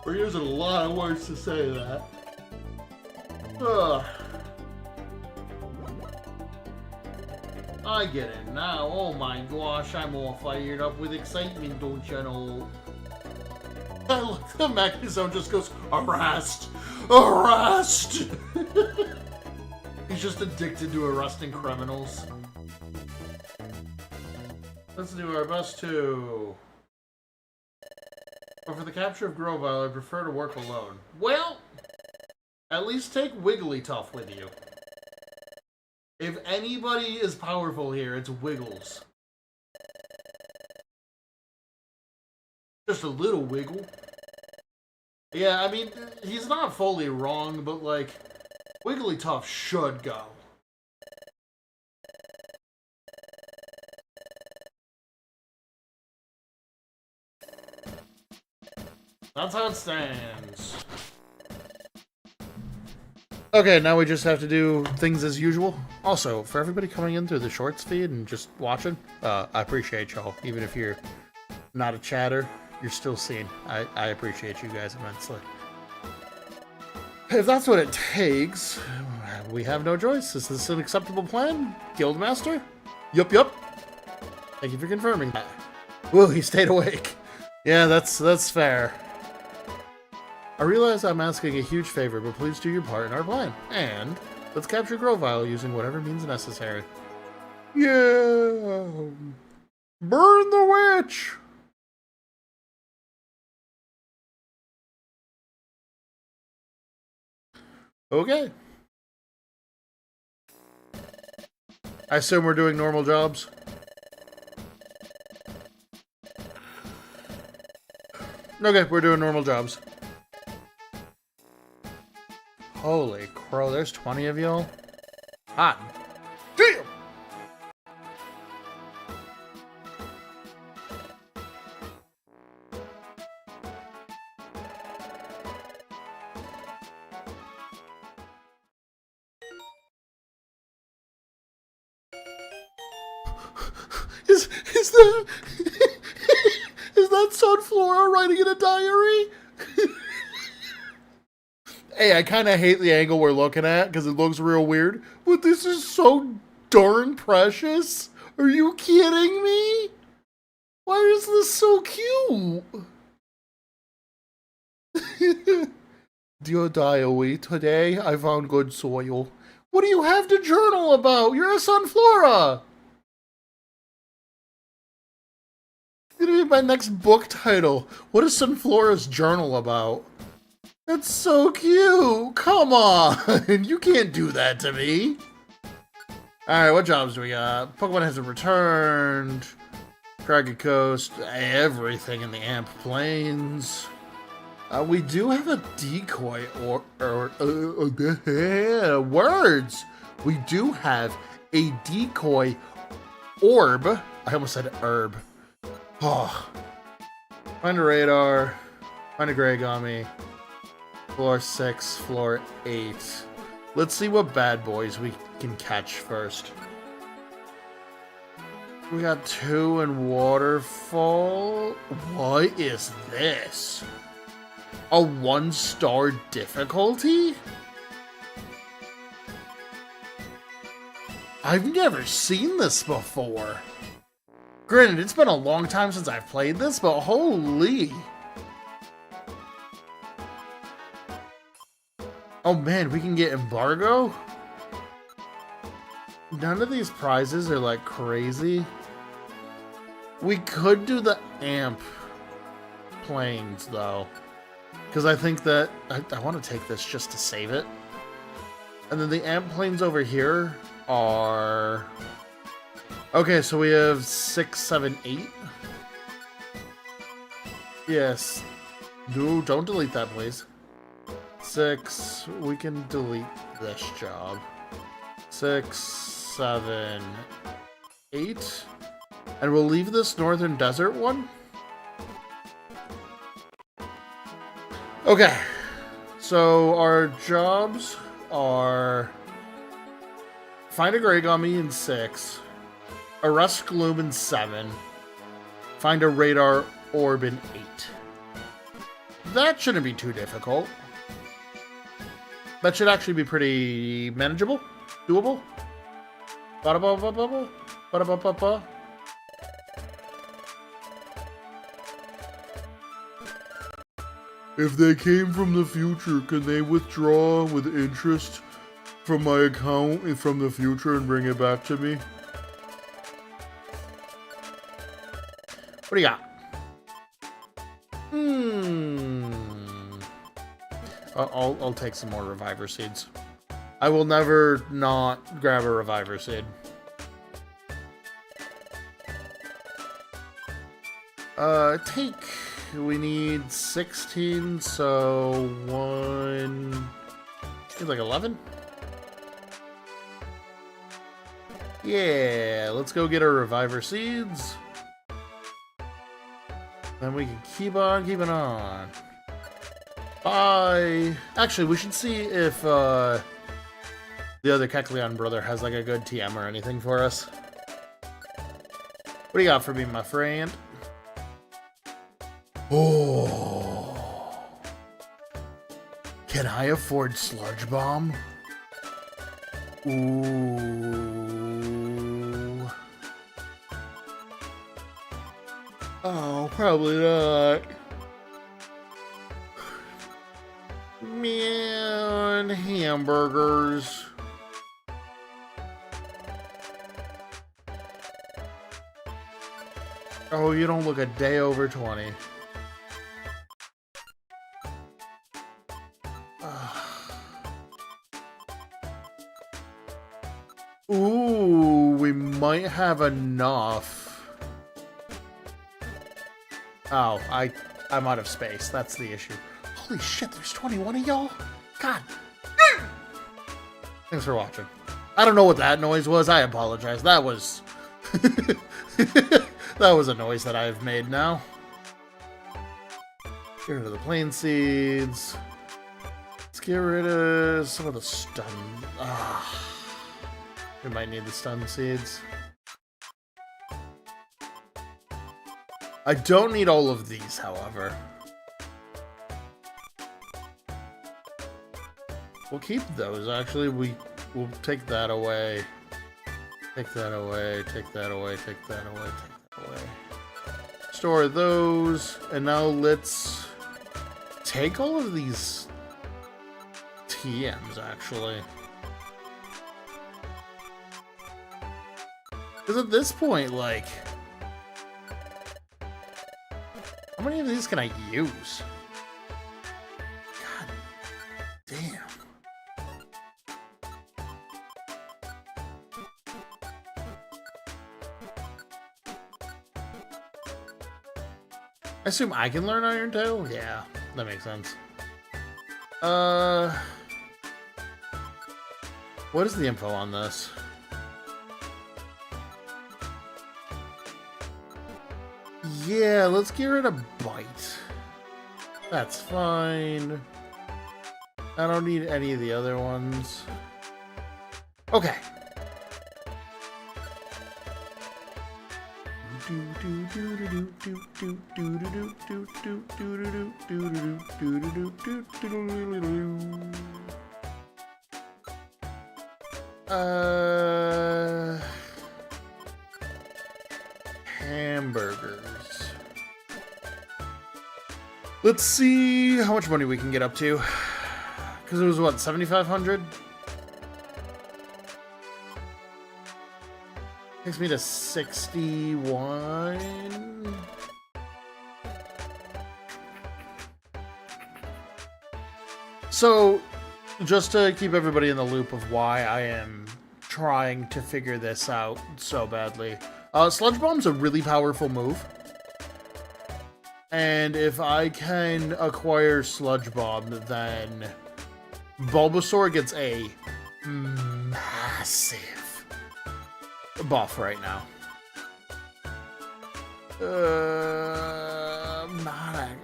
We're using a lot of words to say that. Ugh. I get it now. Oh my gosh, I'm all fired up with excitement, don't you know? I look, the Magnezone just goes, arrest! Arrest! He's just addicted to arresting criminals. Let's do our best to... But for the capture of Grovyle, I prefer to work alone. Well, at least take Wigglytuff with you. If anybody is powerful here, it's Wiggles. Just a little wiggle. Yeah, I mean, he's not fully wrong, but like, Wigglytuff should go. That's how it stands. Okay, now we just have to do things as usual. Also, for everybody coming in through the shorts feed and just watching, I appreciate y'all. Even if you're not a chatter, you're still seeing. I appreciate you guys immensely. If that's what it takes, we have no choice. Is this an acceptable plan, Guildmaster? Yup. Thank you for confirming that. Whoa, he stayed awake. Yeah, that's fair. I realize I'm asking a huge favor, but please do your part in our plan. And let's capture Grovile using whatever means necessary. Yeah! Burn the witch! Okay. I assume we're doing normal jobs. Okay, we're doing normal jobs. Holy crow, there's 20 of y'all? Hot damn! Is that is that Sunflora writing in a diary? Hey, I kind of hate the angle we're looking at because it looks real weird. But this is so darn precious. Are you kidding me? Why is this so cute? Dear diary, today I found good soil. What do you have to journal about? You're a Sunflora. It's gonna be my next book title. What is Sunflora's journal about? That's so cute! Come on! You can't do that to me! Alright, what jobs do we got? Pokemon hasn't returned. Dragon Coast. Everything in the Amp Plains. We do have a decoy words! We do have a decoy orb. I almost said herb. Oh. Find a radar. Find a Greygami. Floor 6, floor 8. Let's see what bad boys we can catch first. We got 2 in Waterfall. What is this? A 1-star difficulty? I've never seen this before. Granted, it's been a long time since I've played this, but holy... Oh man, we can get embargo? None of these prizes are like crazy. We could do the amp planes though. Because I think that I want to take this just to save it. And then the amp planes over here are... Okay, so we have 6, 7, 8. Yes. No, don't delete that, please. 6, we can delete this job. 6, 7, 8. And we'll leave this Northern Desert one. Okay. So our jobs are... Find a Greygami in 6. Arrest Gloom in 7. Find a Radar Orb in 8. That shouldn't be too difficult. That should actually be pretty manageable, doable. Ba-da-ba-ba-ba-ba. Ba-da-ba-ba-ba. If they came from the future, can they withdraw with interest from my account from the future and bring it back to me? What do you got? I'll take some more Reviver Seeds. I will never not grab a Reviver Seed. We need 16, so 1... like 11? Yeah, let's go get our Reviver Seeds. Then we can keep on keeping on. Bye. Actually, we should see if the other Kecleon brother has like a good TM or anything for us. What do you got for me, my friend? Oh. Can I afford Sludge Bomb? Ooh. Oh, probably not. Man, hamburgers. Oh, you don't look a day over 20. Ooh, we might have enough. Oh, I'm out of space. That's the issue. Holy shit, there's 21 of y'all? God. Thanks for watching. I don't know what that noise was. I apologize. That was... that was a noise that I've made now. Get rid of the plain seeds. Let's get rid of some of the stun. We might need the stun seeds. I don't need all of these, however. We'll keep those, actually. We'll take that away. Take that away, take that away, take that away, take that away. Store those, and now let's take all of these TMs, actually. Because at this point, like... how many of these can I use? God damn. I assume I can learn Iron Tail? Yeah, that makes sense. What is the info on this? Yeah, let's get rid of Bite. That's fine. I don't need any of the other ones. Okay. Hamburgers. Let's see how much money we can get up to. Because it was what, 7,500? Takes me to 61. So, just to keep everybody in the loop of why I am trying to figure this out so badly. Sludge Bomb's a really powerful move. And if I can acquire Sludge Bomb, then Bulbasaur gets a massive buff right now.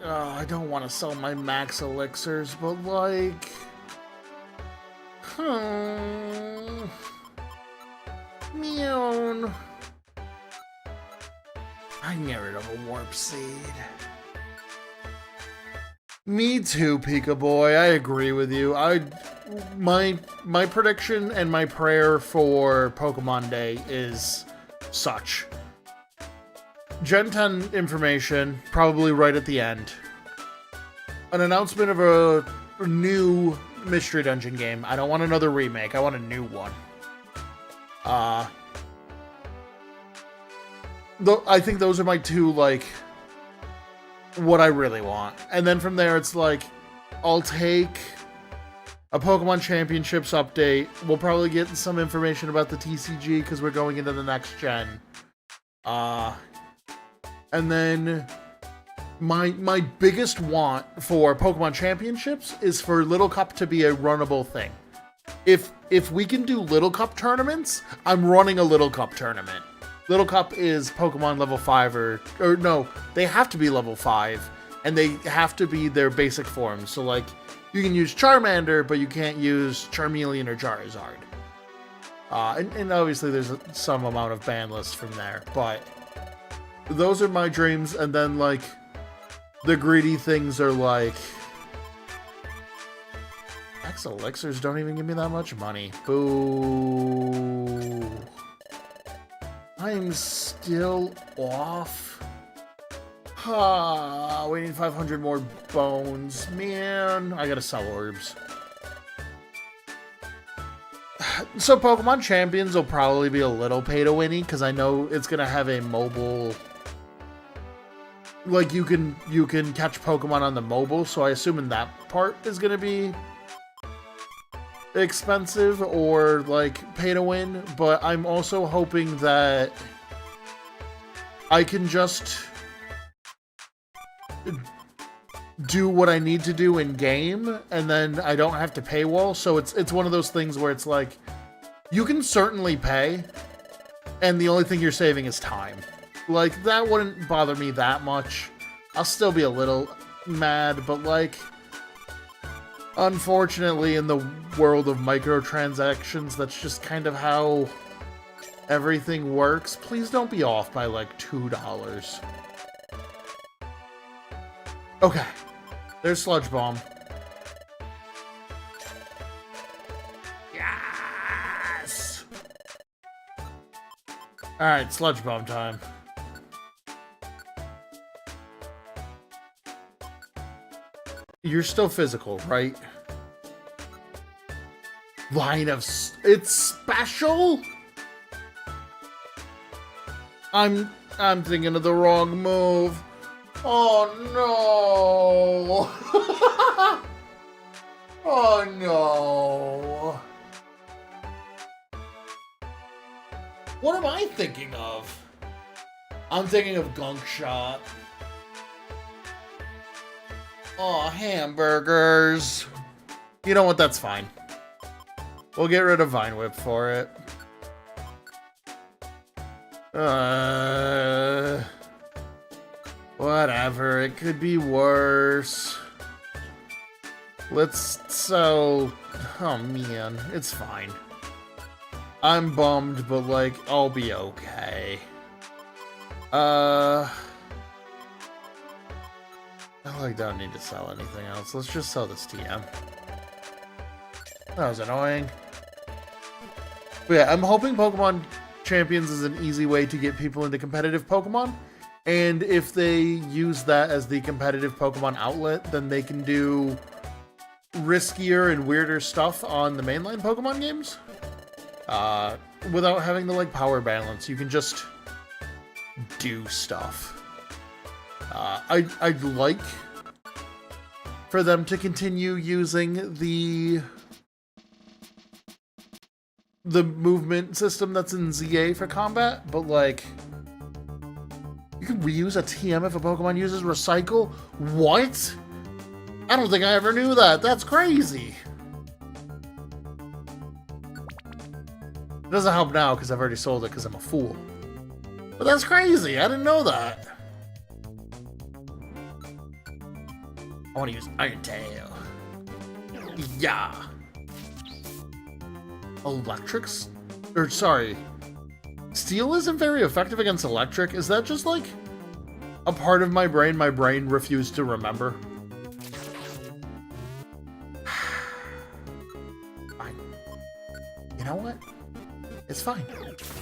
I don't want to sell my max elixirs, but like... Meow. I can get rid of a Warp Seed. Me too, Pika Boy. I agree with you. My prediction and my prayer for Pokemon Day is such. Gen 10 information, probably right at the end. An announcement of a new Mystery Dungeon game. I don't want another remake. I want a new one. I think those are my two, like, what I really want. And then from there, it's like, I'll take a Pokemon Championships update. We'll probably get some information about the TCG because we're going into the next gen. And then my biggest want for Pokemon Championships is for Little Cup to be a runnable thing. If we can do Little Cup tournaments, I'm running a Little Cup tournament. Little Cup is Pokemon level 5 or no, they have to be level 5 And they have to be their basic forms. So, like, you can use Charmander, but you can't use Charmeleon or Charizard. And obviously there's some amount of ban list from there. But those are my dreams. And then, like, the greedy things are like... X elixirs don't even give me that much money. Boo. I'm still off. We need 500 more bones. Man, I gotta sell orbs. So Pokemon Champions will probably be a little pay-to-winny, because I know it's gonna have a mobile... Like, you can catch Pokemon on the mobile, so I assume in that part is gonna be expensive or, like, pay-to-win. But I'm also hoping that I can just do what I need to do in game, and then I don't have to paywall. So it's one of those things where it's like, you can certainly pay, and the only thing you're saving is time. Like, that wouldn't bother me that much. I'll still be a little mad, but, like, unfortunately, in the world of microtransactions, that's just kind of how everything works. Please don't be off by, like, $2. Okay. There's Sludge Bomb. Yes! Alright, Sludge Bomb time. You're still physical, right? Line of... It's special? I'm thinking of the wrong move. Oh no! Oh no! What am I thinking of? I'm thinking of Gunk Shot. Oh, hamburgers. You know what? That's fine. We'll get rid of Vine Whip for it. Whatever. It could be worse. Oh man. It's fine. I'm bummed, but, like, I'll be okay. I don't need to sell anything else. Let's just sell this TM. That was annoying. But yeah, I'm hoping Pokemon Champions is an easy way to get people into competitive Pokemon. And if they use that as the competitive Pokemon outlet, then they can do riskier and weirder stuff on the mainline Pokemon games. Without having the, like, power balance. You can just do stuff. I'd like for them to continue using the movement system that's in ZA for combat, but, like, you can reuse a TM if a Pokemon uses Recycle? What? I don't think I ever knew that. That's crazy. It doesn't help now because I've already sold it because I'm a fool. But that's crazy. I didn't know that. I want to use Iron Tail. Yeah. Electrics? Or, sorry. Steel isn't very effective against electric. Is that just, like, a part of my brain refused to remember? Fine. You know what? It's fine.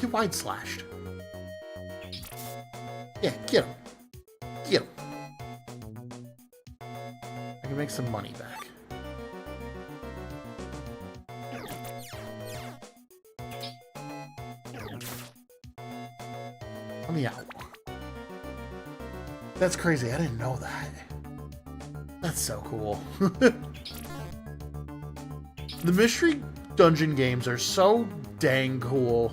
Get wide slashed. Yeah, get him. Get him. I can make some money back. Let me out. That's crazy. I didn't know that. That's so cool. The mystery dungeon games are so dang cool.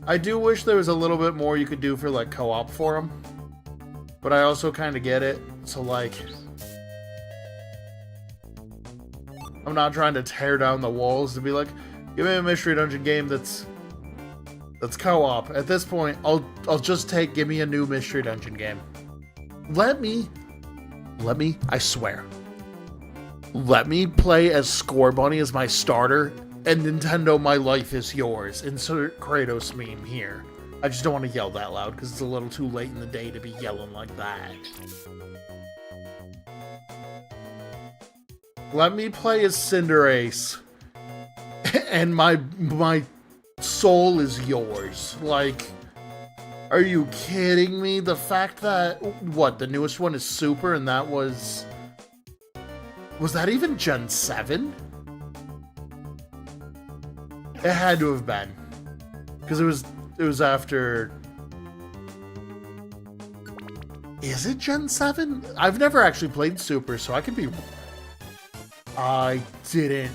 I do wish there was a little bit more you could do for, like, co-op for them. But I also kind of get it. So, like, I'm not trying to tear down the walls to be like, give me a mystery dungeon game that's co-op. At this point, I'll just take, give me a new mystery dungeon game. Let me I swear. Let me play as Score Bunny as my starter, and Nintendo, my life is yours. Insert Kratos meme here. I just don't want to yell that loud, because it's a little too late in the day to be yelling like that. Let me play as Cinderace, and my soul is yours. Like, are you kidding me? The fact that, what, the newest one is Super, and that was that even Gen 7? It had to have been, because it was after. Is it Gen 7? I've never actually played Super, so I could be. I didn't.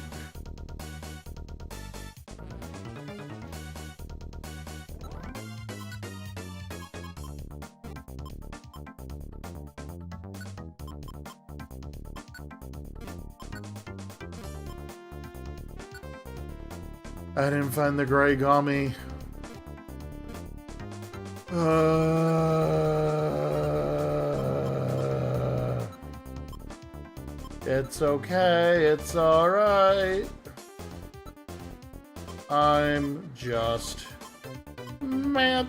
I didn't find the gray gummy. It's okay, it's alright. I'm just mad.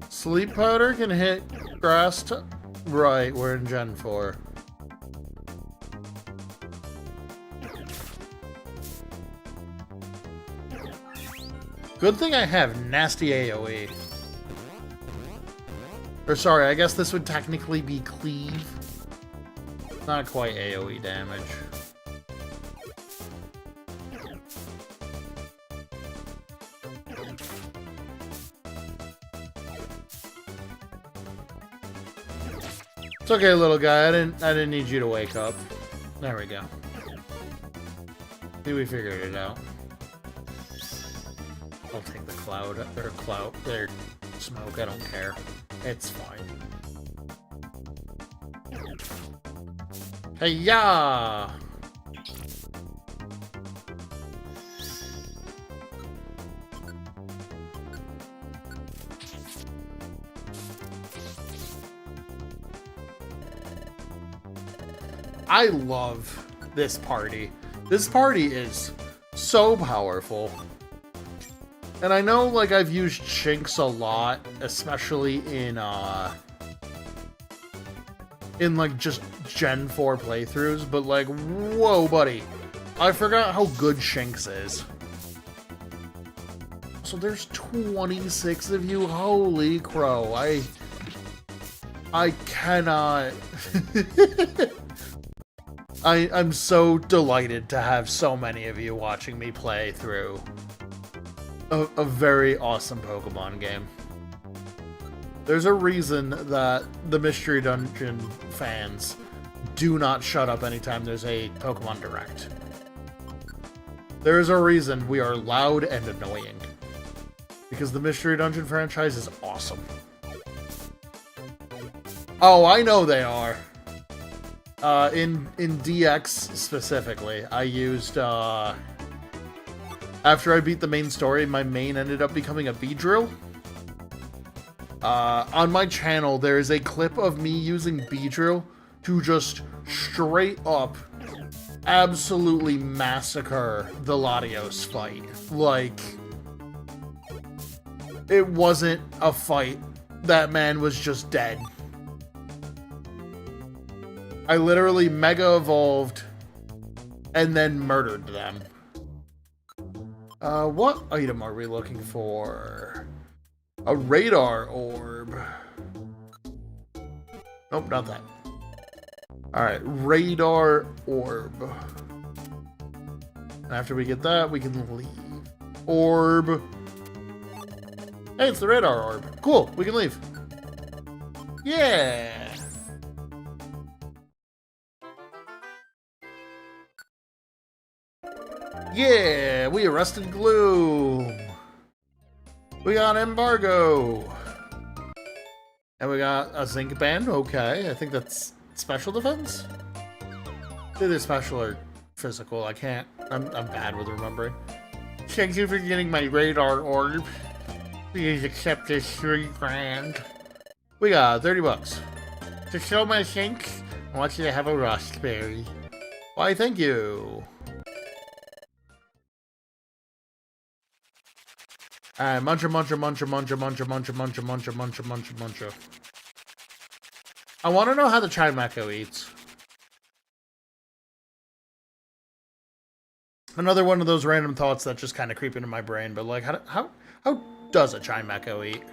Sleep powder can hit grass. Right, we're in Gen 4. Good thing I have nasty AoE. Or sorry, I guess this would technically be cleave. Not quite AoE damage. It's okay, little guy. I didn't need you to wake up. There we go. See, we figured it out. I'll take the cloud or clout or smoke. I don't care. It's fine. Hey-ya! I love this party. This party is so powerful. And I know, like, I've used Chinks a lot, especially in like, just Gen 4 playthroughs, but, like, whoa, buddy. I forgot how good Chinks is. So there's 26 of you? Holy crow. I cannot... I'm so delighted to have so many of you watching me play through a very awesome Pokemon game. There's a reason that the Mystery Dungeon fans do not shut up anytime there's a Pokemon Direct. There is a reason we are loud and annoying. Because the Mystery Dungeon franchise is awesome. Oh, I know they are. In DX specifically, I used, after I beat the main story, my main ended up becoming a Beedrill. On my channel, there is a clip of me using Beedrill to just straight up absolutely massacre the Latios fight. Like, it wasn't a fight. That man was just dead. I literally Mega Evolved and then murdered them. What item are we looking for? A radar orb. Nope, not that. Alright, radar orb. And after we get that, we can leave. Orb. Hey, it's the radar orb. Cool, we can leave. Yeah! Yeah, we arrested Gloom. We got embargo. And we got a Zinc Band. Okay, I think that's special defense? Either special or physical. I can't. I'm bad with remembering. Thank you for getting my radar orb. Please accept this 3 grand. We got 30 bucks. To show my thanks, I want you to have a raspberry. Why, thank you. Alright, muncher, muncher, muncher, muncher, muncher, muncher, muncher, muncher, muncher, muncher, muncher. I want to know how the Chimecho eats. Another one of those random thoughts that just kind of creep into my brain, but like, how does a Chimecho eat?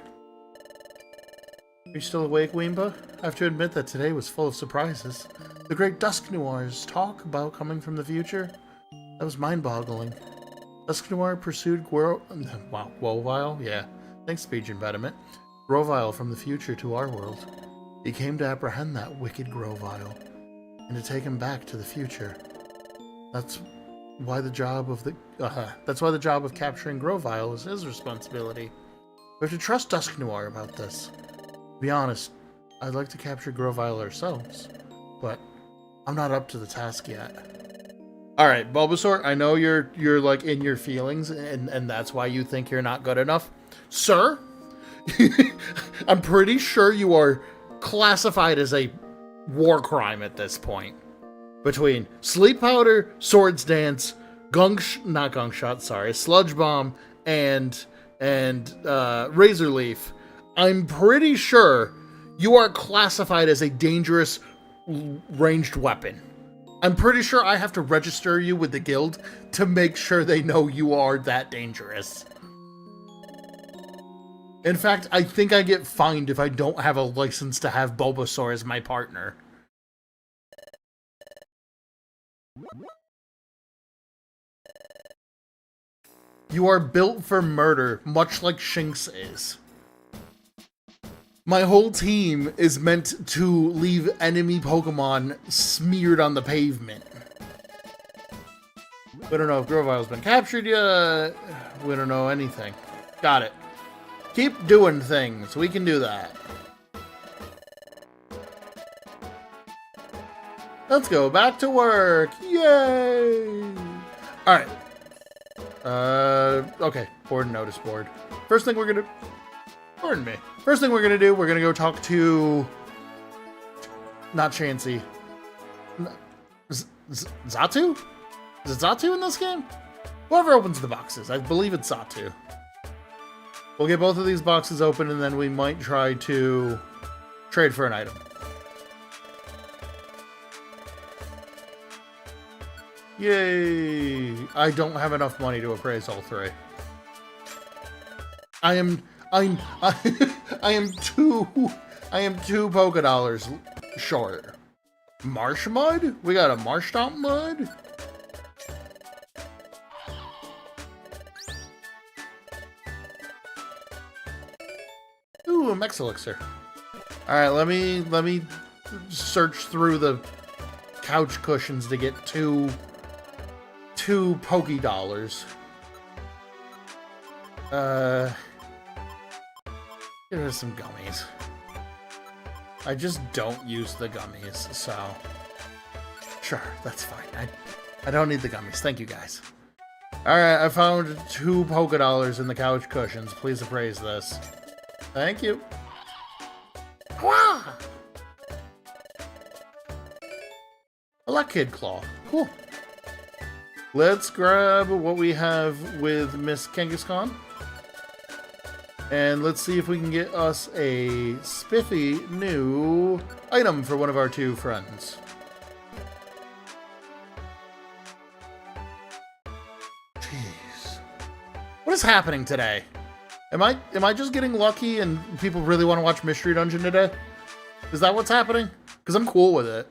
Are you still awake, Weemba? I have to admit that today was full of surprises. The great Dusk Noir's talk about coming from the future, that was mind-boggling. Dusk Noir pursued Grovile? Yeah. Thanks, speech impediment. Grovile from the future to our world. He came to apprehend that wicked Grovile, and to take him back to the future. That's why the job of capturing Grovile is his responsibility. We have to trust Dusk Noir about this. To be honest, I'd like to capture Grovile ourselves, but I'm not up to the task yet. Alright, Bulbasaur, I know you're like in your feelings, and that's why you think you're not good enough. Sir? I'm pretty sure you are classified as a war crime at this point. Between Sleep Powder, Swords Dance, Sludge Bomb, and Razor Leaf, I'm pretty sure you are classified as a dangerous ranged weapon. I'm pretty sure I have to register you with the guild to make sure they know you are that dangerous. In fact, I think I get fined if I don't have a license to have Bulbasaur as my partner. You are built for murder, much like Shinx is. My whole team is meant to leave enemy Pokemon smeared on the pavement. We don't know if Grovile's been captured yet. We don't know anything. Got it. Keep doing things. We can do that. Let's go back to work. Yay! Alright. Okay. Board notice board. First thing we're gonna... Pardon me. First thing we're gonna do, we're gonna go talk to... Not Chansey. Xatu? Is it Xatu in this game? Whoever opens the boxes. I believe it's Xatu. We'll get both of these boxes open, and then we might try to trade for an item. Yay! I don't have enough money to appraise all 3. I am two Poké Dollars short. Marsh Mud? We got a Marsh Stomp Mud? Ooh, a Mex Elixir. Alright, let me search through the couch cushions to get two Poké Dollars. Give us some gummies. I just don't use the gummies, so... Sure, that's fine. I don't need the gummies. Thank you, guys. Alright, I found 2 Poké Dollars in the couch cushions. Please appraise this. Thank you. Wah! I like Kid Claw. Cool. Let's grab what we have with Miss Kangaskhan. And let's see if we can get us a spiffy new item for one of our 2 friends. Jeez. What is happening today? Am I just getting lucky and people really want to watch Mystery Dungeon today? Is that what's happening? Because I'm cool with it.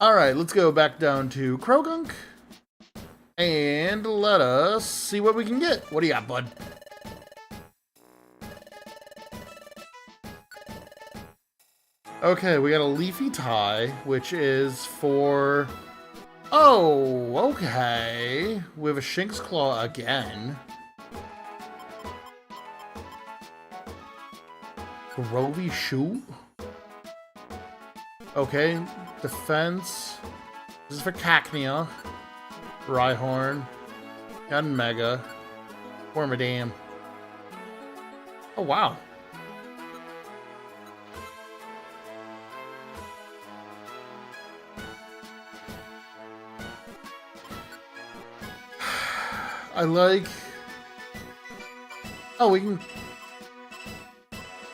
Alright, let's go back down to Krogunk. And let us see what we can get. What do you got, bud? Okay, we got a Leafy Tie, which is for... Oh, okay. We have a Shinx Claw again. Grovey shoot. Okay, defense. This is for Cacnea. Rhyhorn. Gun Mega. Wormadam. Oh, wow. I like... Oh, we can...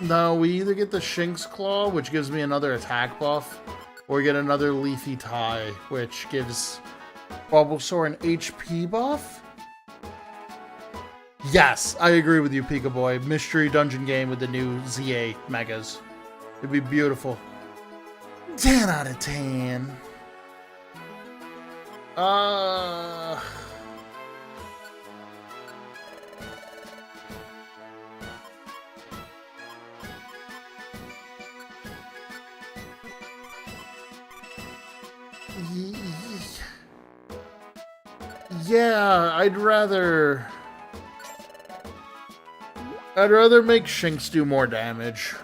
No, we either get the Shinx Claw, which gives me another attack buff, or we get another Leafy Tie, which gives Bulbasaur an HP buff? Yes, I agree with you, Pika Boy. Mystery Dungeon game with the new ZA Megas. It'd be beautiful. 10 out of 10. Yeah, I'd rather make Shinx do more damage.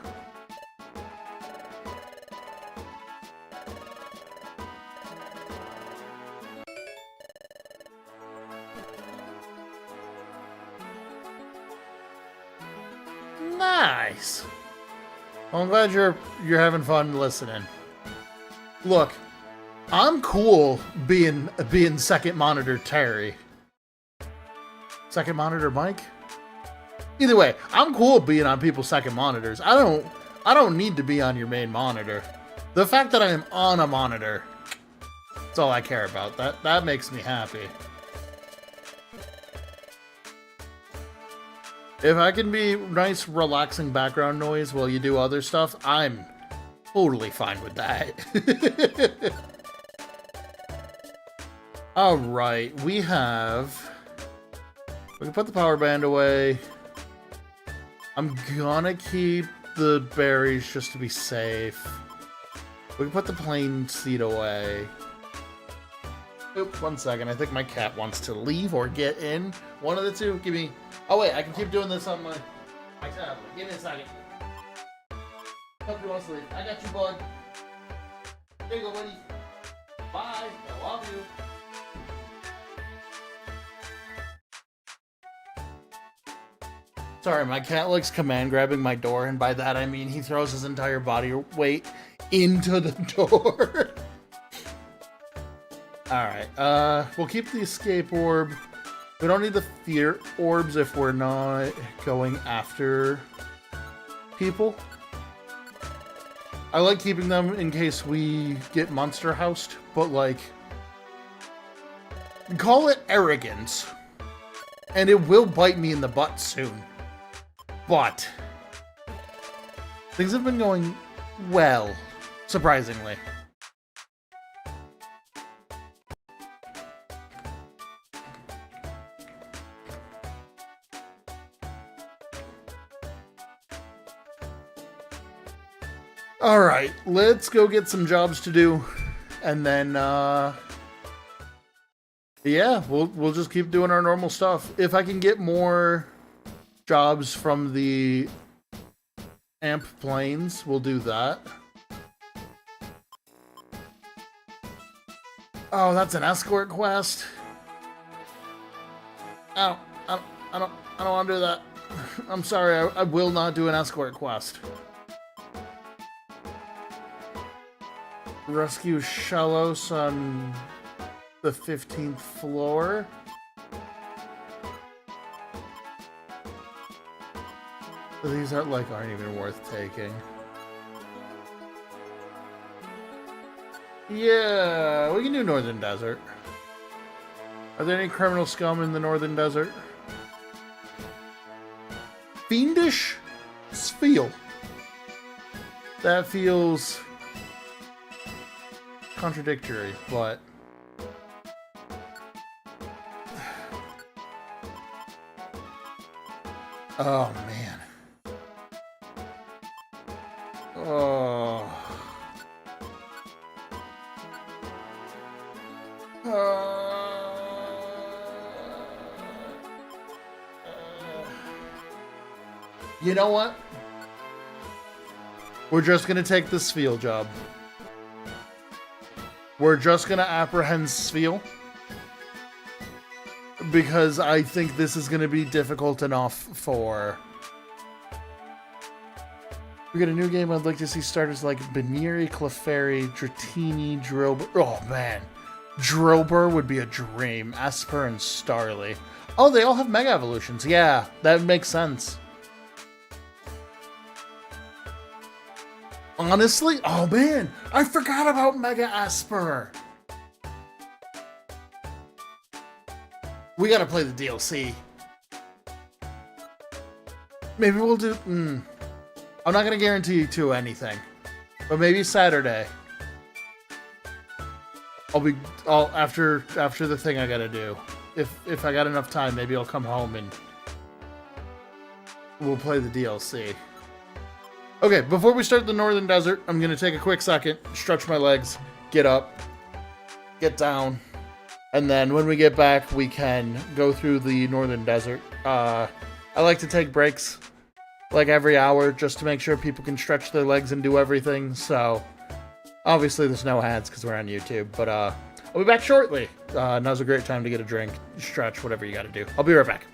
Nice. Well, I'm glad you're having fun listening. Look, I'm cool being second monitor Terry. Second monitor Mike? Either way, I'm cool being on people's second monitors. I don't need to be on your main monitor. The fact that I am on a monitor, that's all I care about. That makes me happy. If I can be nice, relaxing background noise while you do other stuff, I'm totally fine with that. Alright, we can put the power band away. I'm gonna keep the berries just to be safe. We can put the plain seed away. Oop, 1 second. I think my cat wants to leave or get in. One of the two. Give me... Oh, wait. I can keep doing this on my tablet. Give me a second. Hope you wants to leave. I got you, bud. There you go, buddy. Bye. I love you. Sorry, my cat likes command grabbing my door, and by that I mean he throws his entire body weight into the door. Alright, we'll keep the escape orb. We don't need the fear orbs if we're not going after people. I like keeping them in case we get monster housed, but like, call it arrogance, and it will bite me in the butt soon. But things have been going well, surprisingly. All right, let's go get some jobs to do, and then yeah, we'll just keep doing our normal stuff. If I can get more jobs from the amp planes, we'll do that. Oh, that's an escort quest. I don't want to do that. I'm sorry, I will not do an escort quest. Rescue Shellos on the 15th floor. These aren't even worth taking. Yeah, we can do Northern Desert. Are there any criminal scum in the Northern Desert? Fiendish Spheal. That feels contradictory, but oh man. Oh. You know what? We're just gonna take the Sfeel job. We're just gonna apprehend Sfeel. Because I think this is gonna be difficult enough for... We got a new game I'd like to see starters like Baniri, Clefairy, Dratini, Drillbur. Oh man. Drillbur would be a dream. Esper and Starly. Oh, they all have Mega Evolutions. Yeah, that makes sense. Honestly, oh man, I forgot about Mega Esper. We gotta play the DLC. Maybe we'll do... I'm not gonna guarantee you to anything. But maybe Saturday. I'll after the thing I gotta do. If I got enough time, maybe I'll come home and we'll play the DLC. Okay, before we start the Northern Desert, I'm gonna take a quick second, stretch my legs, get up, get down, and then when we get back, we can go through the Northern Desert. I like to take breaks, like every hour, just to make sure people can stretch their legs and do everything, so... Obviously, there's no ads because we're on YouTube, but I'll be back shortly. Now's a great time to get a drink, stretch, whatever you gotta do. I'll be right back.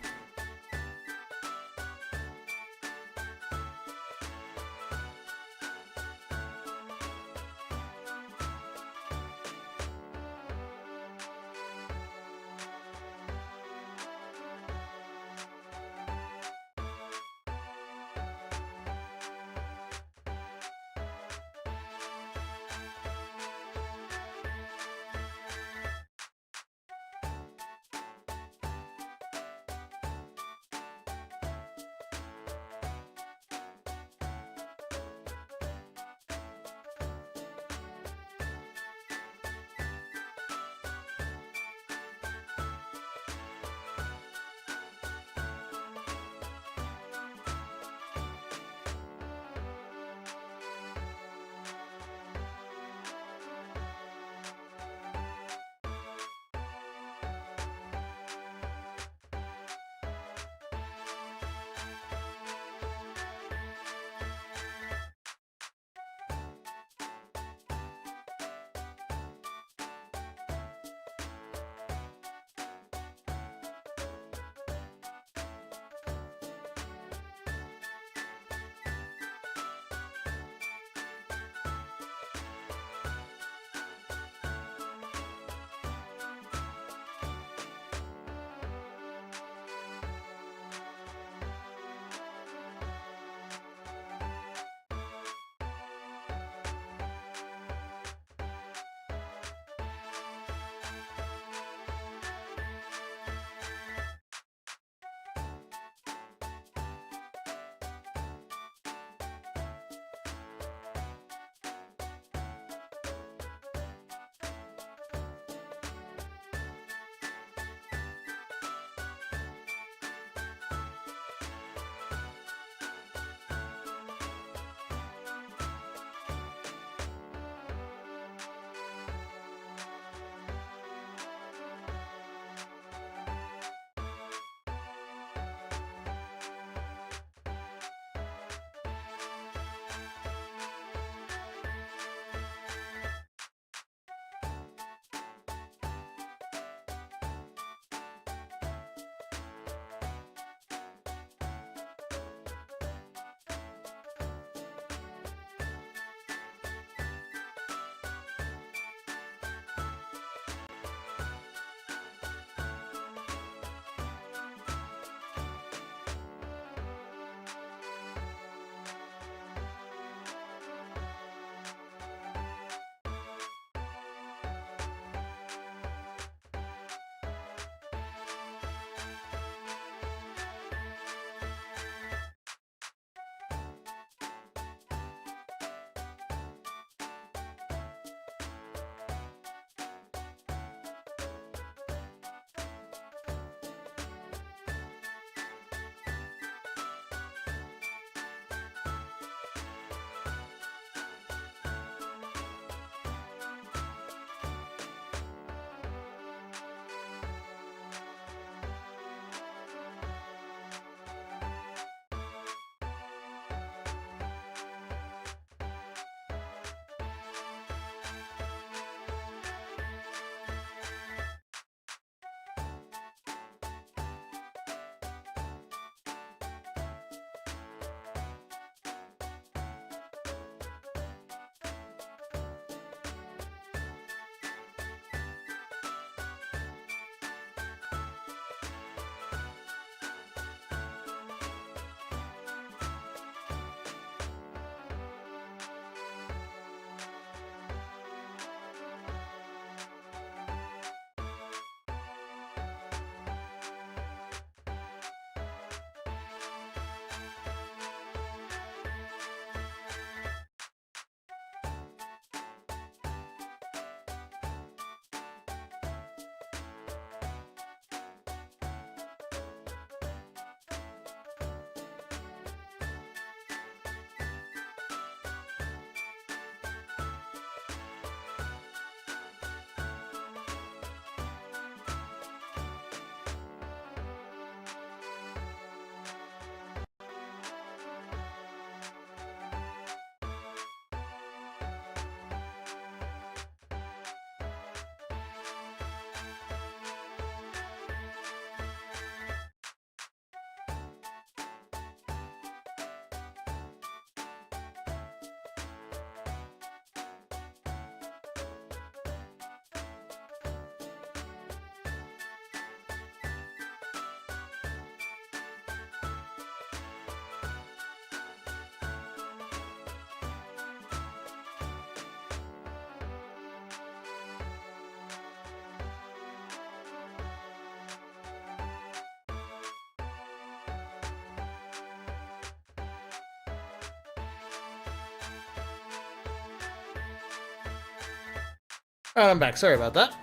Alright, I'm back. Sorry about that.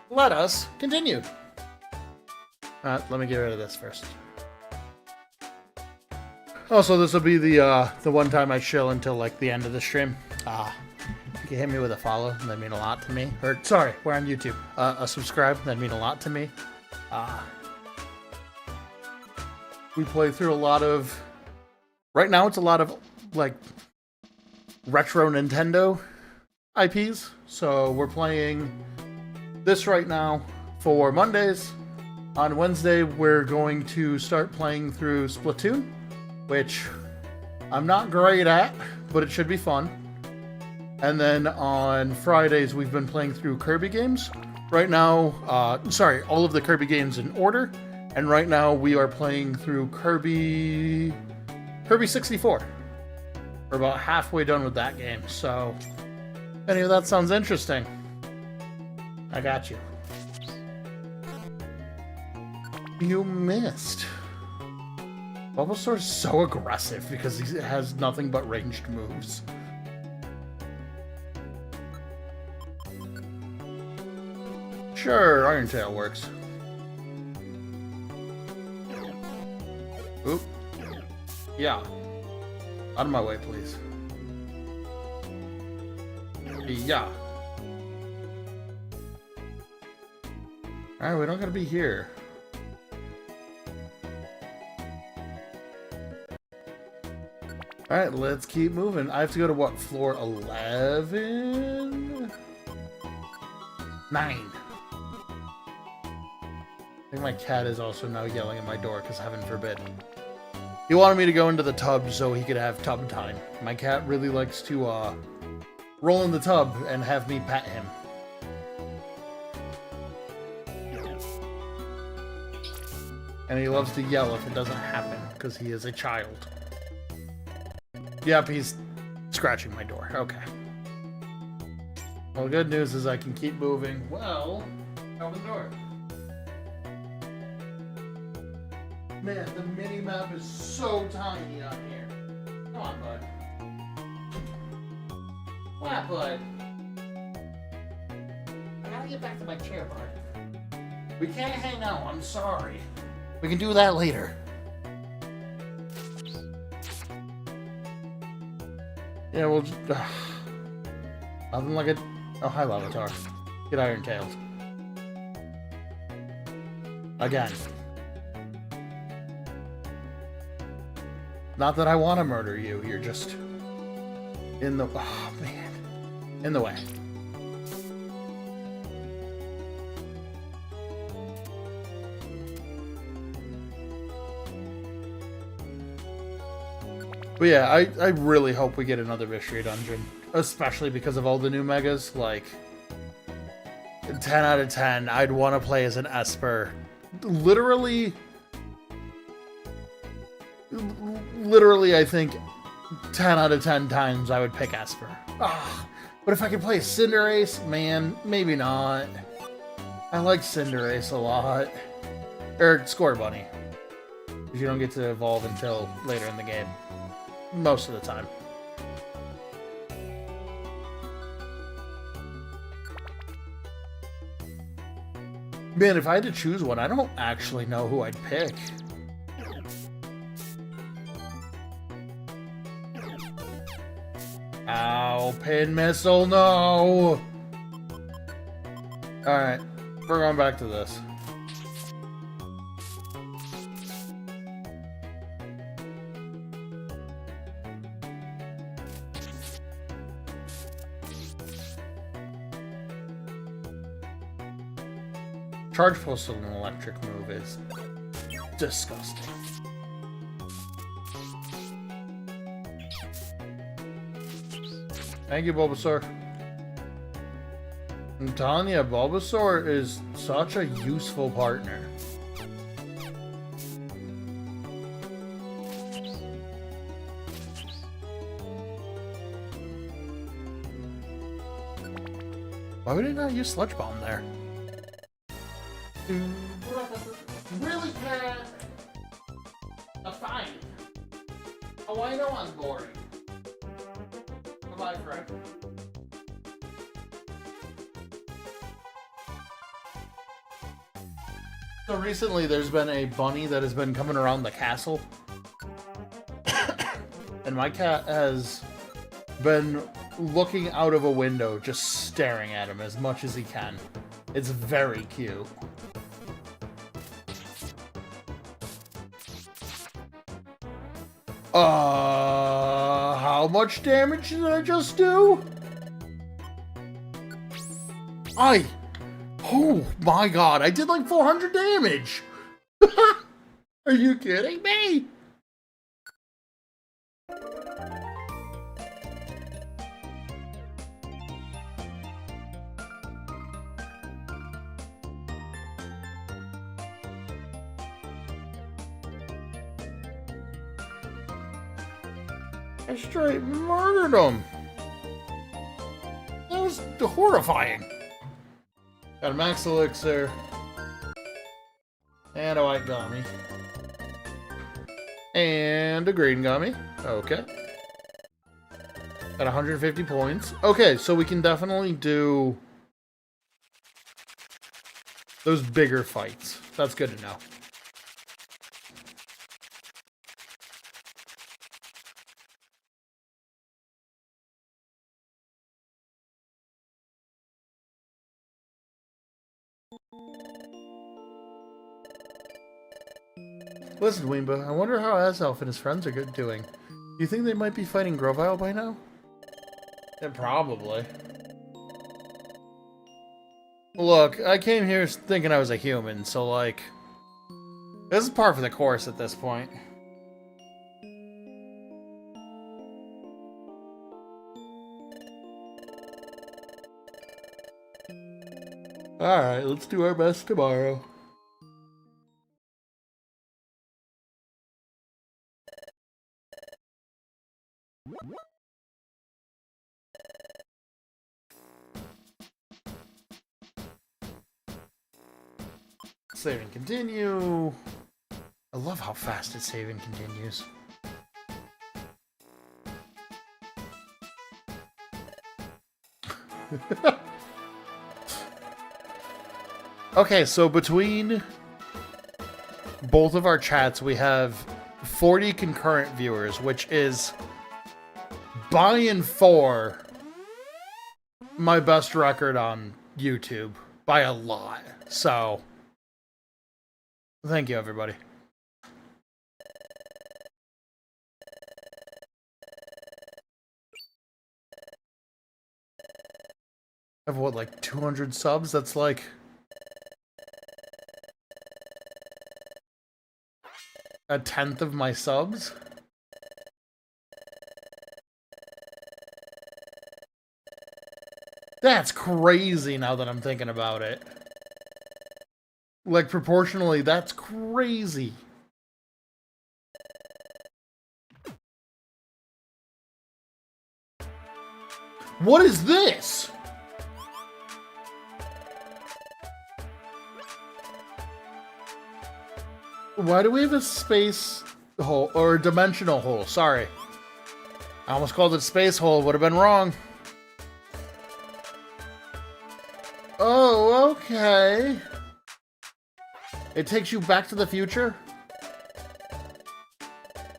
Let us continue. Let me get rid of this first. Also, this will be the one time I chill until like the end of the stream. You can hit me with a follow, that'd mean a lot to me. Or sorry, we're on YouTube. A subscribe, that'd mean a lot to me. We play through a lot of. Right now, it's a lot of like retro Nintendo IPs. So we're playing this right now for Mondays. On Wednesday, we're going to start playing through Splatoon, which I'm not great at, but it should be fun. And then on Fridays, we've been playing through Kirby games. Right now, all of the Kirby games in order. And right now, we are playing through Kirby 64. We're about halfway done with that game, so if any of that sounds interesting, I got you. You missed. Bulbasaur's so aggressive because he has nothing but ranged moves. Sure, Iron Tail works. Oop. Yeah. Out of my way, please. Yeah. Alright, we don't gotta be here. Alright, let's keep moving. I have to go to what, floor 11? 9. I think my cat is also now yelling at my door because heaven forbid. He wanted me to go into the tub so he could have tub time. My cat really likes to roll in the tub and have me pet him. And he loves to yell if it doesn't happen because he is a child. Yep, he's scratching my door. Okay. Well, the good news is I can keep moving. Well, open the door. Man, the mini-map is so tiny on here. Come on, bud. What, bud? I gotta get back to my chair, bud. We can't hang out, I'm sorry. We can do that later. Yeah, we'll just... nothing like a... Oh, hi, Lavatar. Get Iron Tails. Again. Not that I want to murder you, you're just... in the... Oh, man. In the way. But yeah, I really hope we get another Mystery Dungeon. Especially because of all the new megas. Like, 10 out of 10, I'd want to play as an Esper. Literally, I think 10 out of 10 times I would pick Esper. Ugh. But if I could play Cinderace, man, maybe not. I like Cinderace a lot. Or Score Bunny. Because you don't get to evolve until later in the game. Most of the time. Man, if I had to choose one, I don't actually know who I'd pick. Ow, pin missile, no! Alright, we're going back to this. Charge Pulse with an electric move is disgusting. Thank you, Bulbasaur. I'm telling you, Bulbasaur is such a useful partner. Why would he not use Sludge Bomb there? Really, Cat? Fine. Oh, I know I'm boring. Bye-bye, friend. So recently there's been a bunny that has been coming around the castle. And my cat has been looking out of a window, just staring at him as much as he can. It's very cute. How much damage did I just do? Oh my god, I did like 400 damage! Are you kidding me? I straight murdered him. That was horrifying. Got a max elixir. And a white gummy. And a green gummy. Okay. Got 150 points. Okay, so we can definitely do those bigger fights. That's good to know. Listen, Weemba, I wonder how Azelf and his friends are doing. Do you think they might be fighting Grovile by now? Yeah, probably. Look, I came here thinking I was a human, so like... this is par for the course at this point. Alright, let's do our best tomorrow. Save and continue. I love how fast it save and continues. Okay, so between both of our chats, we have 40 concurrent viewers, which is by and far my best record on YouTube by a lot. So, thank you, everybody. I have what, like 200 subs? That's like a tenth of my subs? That's crazy now that I'm thinking about it. Like, proportionally, that's crazy. What is this? Why do we have a space hole, or a dimensional hole? Sorry. I almost called it space hole, would have been wrong. Oh, okay. It takes you back to the future?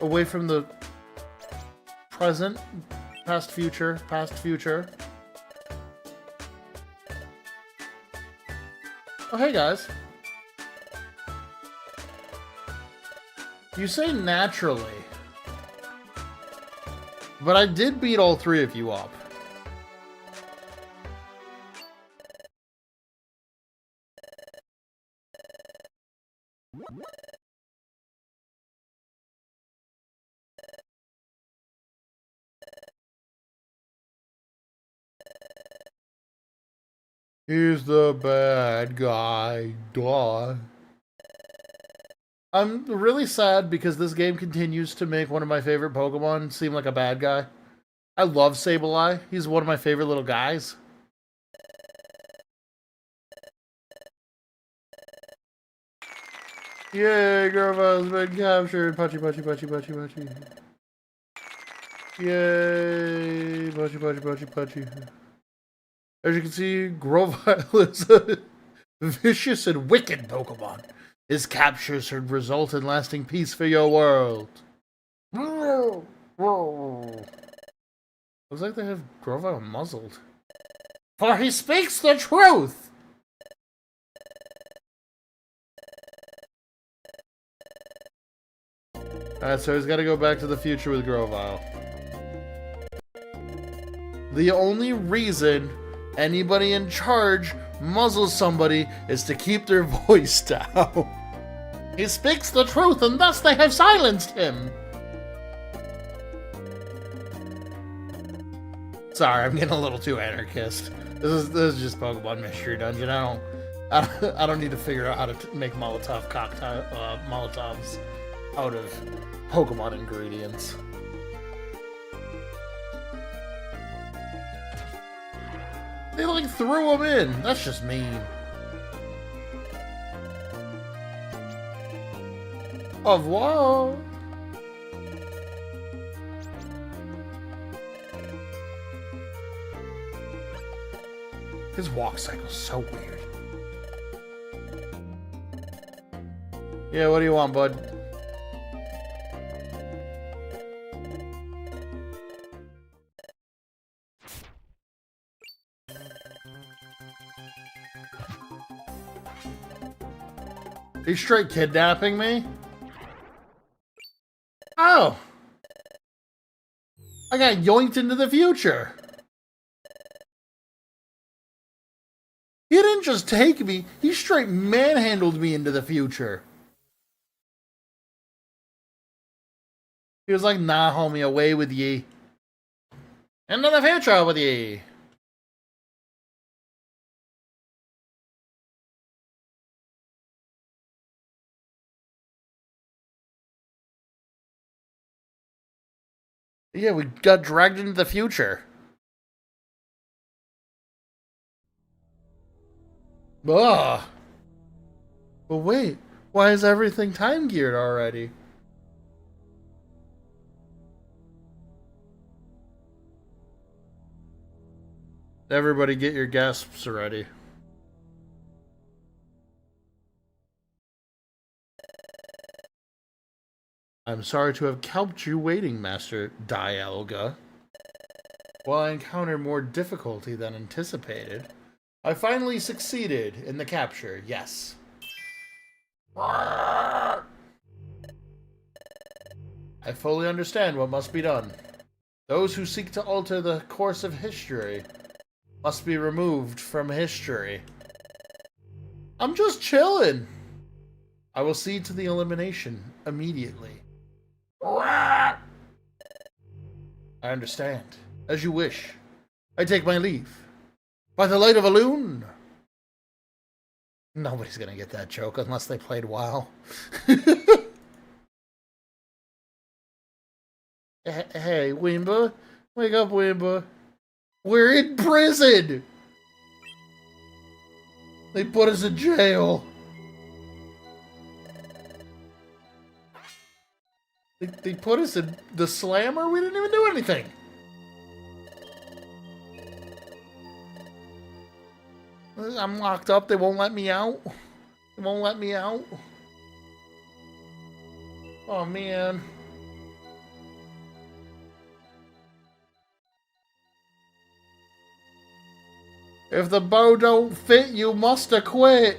Away from the present, past, future, past, future. Oh, hey guys. You say naturally. But I did beat all three of you up. He's the bad guy, duh. I'm really sad because this game continues to make one of my favorite Pokemon seem like a bad guy. I love Sableye. He's one of my favorite little guys. Yay, Groville's been captured. Punchy, punchy, punchy, punchy, punchy. Yay, punchy, punchy, punchy, punchy. As you can see, Groville is a vicious and wicked Pokemon. His capture should result in lasting peace for your world. Looks like they have Grovyle muzzled. For he speaks the truth! Alright, so he's got to go back to the future with Grovyle. The only reason anybody in charge muzzles somebody is to keep their voice down. He speaks the truth, and thus they have silenced him. Sorry, I'm getting a little too anarchist. This is just Pokemon Mystery Dungeon. I don't need to figure out how to make Molotovs out of Pokemon ingredients. They like threw him in. That's just mean. Au revoir. His walk cycle's so weird. Yeah, what do you want, bud? He's straight kidnapping me? Oh! I got yoinked into the future! He didn't just take me, he straight manhandled me into the future. He was like, nah, homie, away with ye. Into the future with ye. Yeah, we got dragged into the future. Ugh. But wait, why is everything time geared already? Everybody get your gasps ready. I'm sorry to have kept you waiting, Master Dialga. While I encountered more difficulty than anticipated, I finally succeeded in the capture, yes. I fully understand what must be done. Those who seek to alter the course of history must be removed from history. I'm just chilling. I will see to the elimination immediately. I understand. As you wish. I take my leave. By the light of a loon. Nobody's gonna get that joke unless they played WoW. Hey, Wimba. Wake up, Wimba. We're in prison! They put us in jail. They put us in the slammer? We didn't even do anything. I'm locked up. They won't let me out. They won't let me out. Oh, man. If the bow don't fit, you must acquit.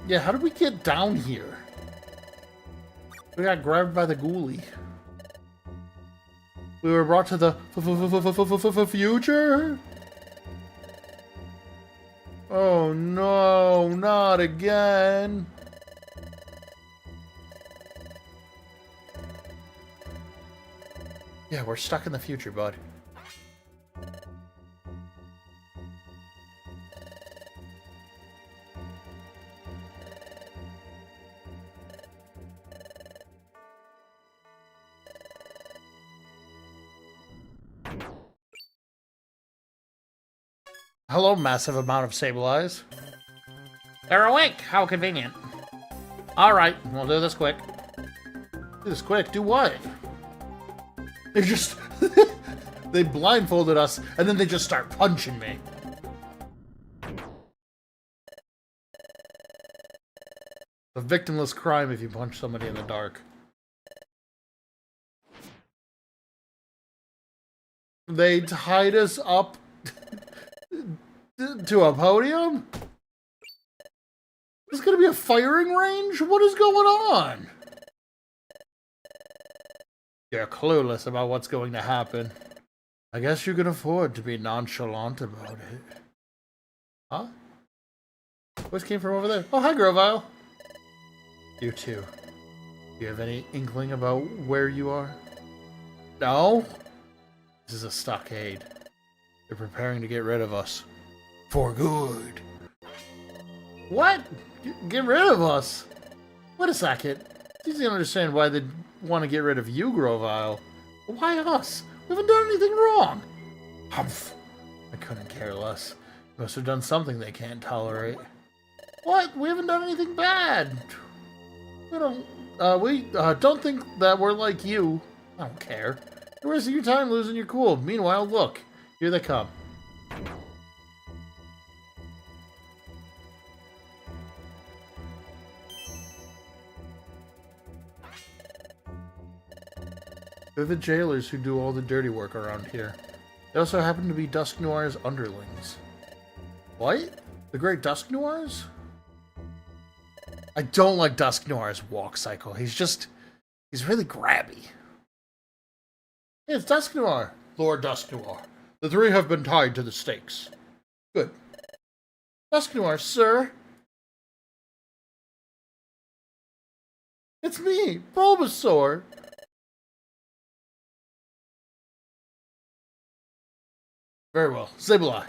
Yeah, how did we get down here? We got grabbed by the ghoulie. We were brought to the future? Oh no, not again. Yeah, we're stuck in the future, bud. Hello, massive amount of Sableyes. They're awake! How convenient. Alright, we'll do this quick. Do this quick? Do what? They just... they blindfolded us, and then they just start punching me. A victimless crime if you punch somebody in the dark. They tied us up to a podium? There's gonna be a firing range? What is going on? You're clueless about what's going to happen. I guess you can afford to be nonchalant about it. Huh? Voice came from over there. Oh, hi, Grovile. You too. Do you have any inkling about where you are? No? This is a stockade. They're preparing to get rid of us. For good. What? Get rid of us? Wait a second. It's easy to understand why they'd want to get rid of you, Grovile. Why us? We haven't done anything wrong. Humph. I couldn't care less. You must have done something they can't tolerate. What? We haven't done anything bad. We don't think that we're like you. I don't care. You're wasting your time losing your cool. Meanwhile, look. Here they come. They're the jailers who do all the dirty work around here. They also happen to be Dusk Noir's underlings. What? The Great Dusk Noirs? I don't like Dusk Noir's walk cycle. He's really grabby. Hey, it's Dusk Noir, Lord Dusk Noir. The three have been tied to the stakes. Good. Dusk Noir, sir. It's me, Bulbasaur. Very well. Sableye.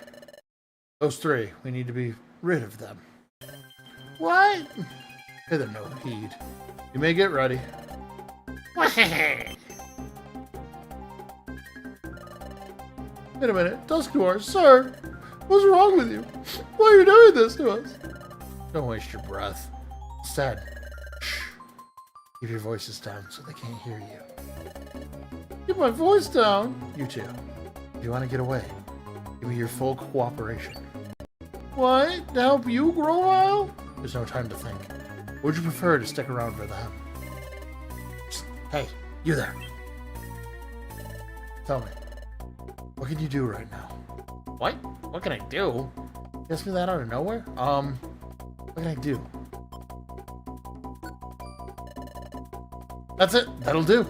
Those three, we need to be rid of them. What? Pay them no heed. You may get ready. Wait a minute. Dusknoir, sir. What's wrong with you? Why are you doing this to us? Don't waste your breath. Instead, shh. Keep your voices down so they can't hear you. Keep my voice down? You too. If you want to get away, give me your full cooperation. What? To help you, Grovile? There's no time to think. Would you prefer to stick around for them? Psst. Hey, you there. Tell me, what can you do right now? What? What can I do? You asked me that out of nowhere? What can I do? That's it. That'll do.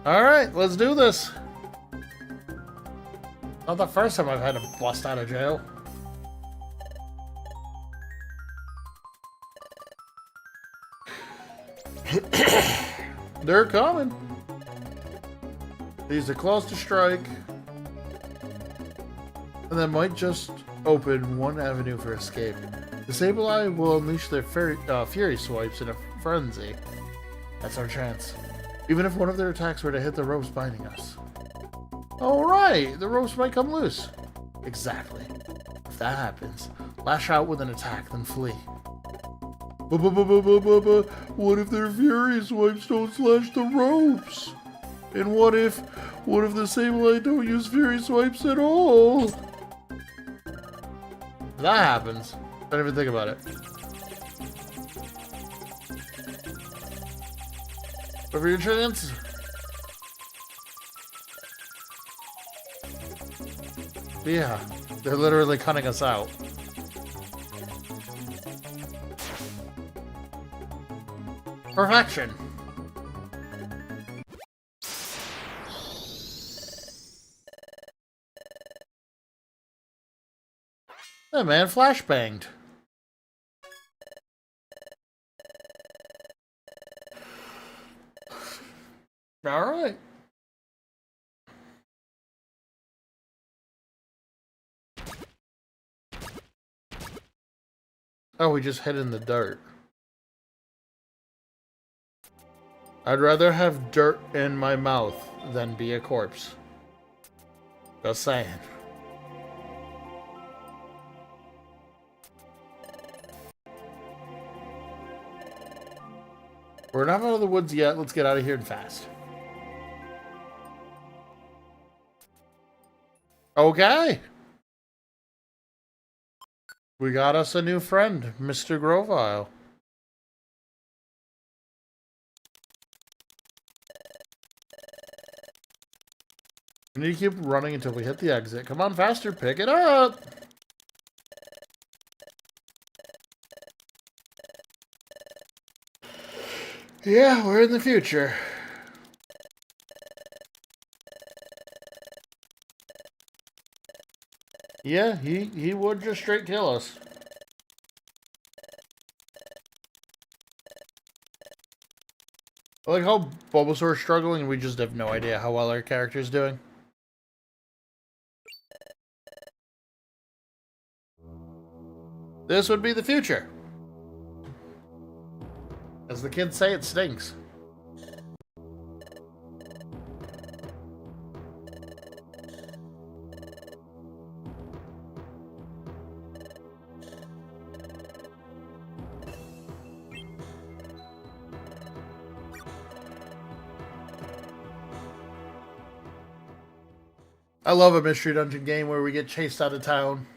Alright, let's do this. Not the first time I've had to bust out of jail. They're coming. Use the claws to strike. And that might just open one avenue for escape. The Sableye will unleash their Fury Swipes in a frenzy. That's our chance. Even if one of their attacks were to hit the ropes binding us. Alright, the ropes might come loose. Exactly. If that happens, lash out with an attack, then flee. What if their Fury Swipes don't slash the ropes? And what if the Sableye don't use Fury Swipes at all? If that happens, don't even think about it. Over your chance. Yeah, they're literally cutting us out. Perfection. That man flashbanged. Alright. Oh, we just hid in the dirt. I'd rather have dirt in my mouth than be a corpse. Just saying. We're not out of the woods yet. Let's get out of here and fast. Okay. We got us a new friend, Mr. Grovile. We need to keep running until we hit the exit. Come on, faster. Pick it up. Yeah, we're in the future. Yeah, he would just straight kill us. I like how Bulbasaur's struggling and we just have no idea how well our character's doing. This would be the future. As the kids say, it stinks. I love a mystery dungeon game where we get chased out of town.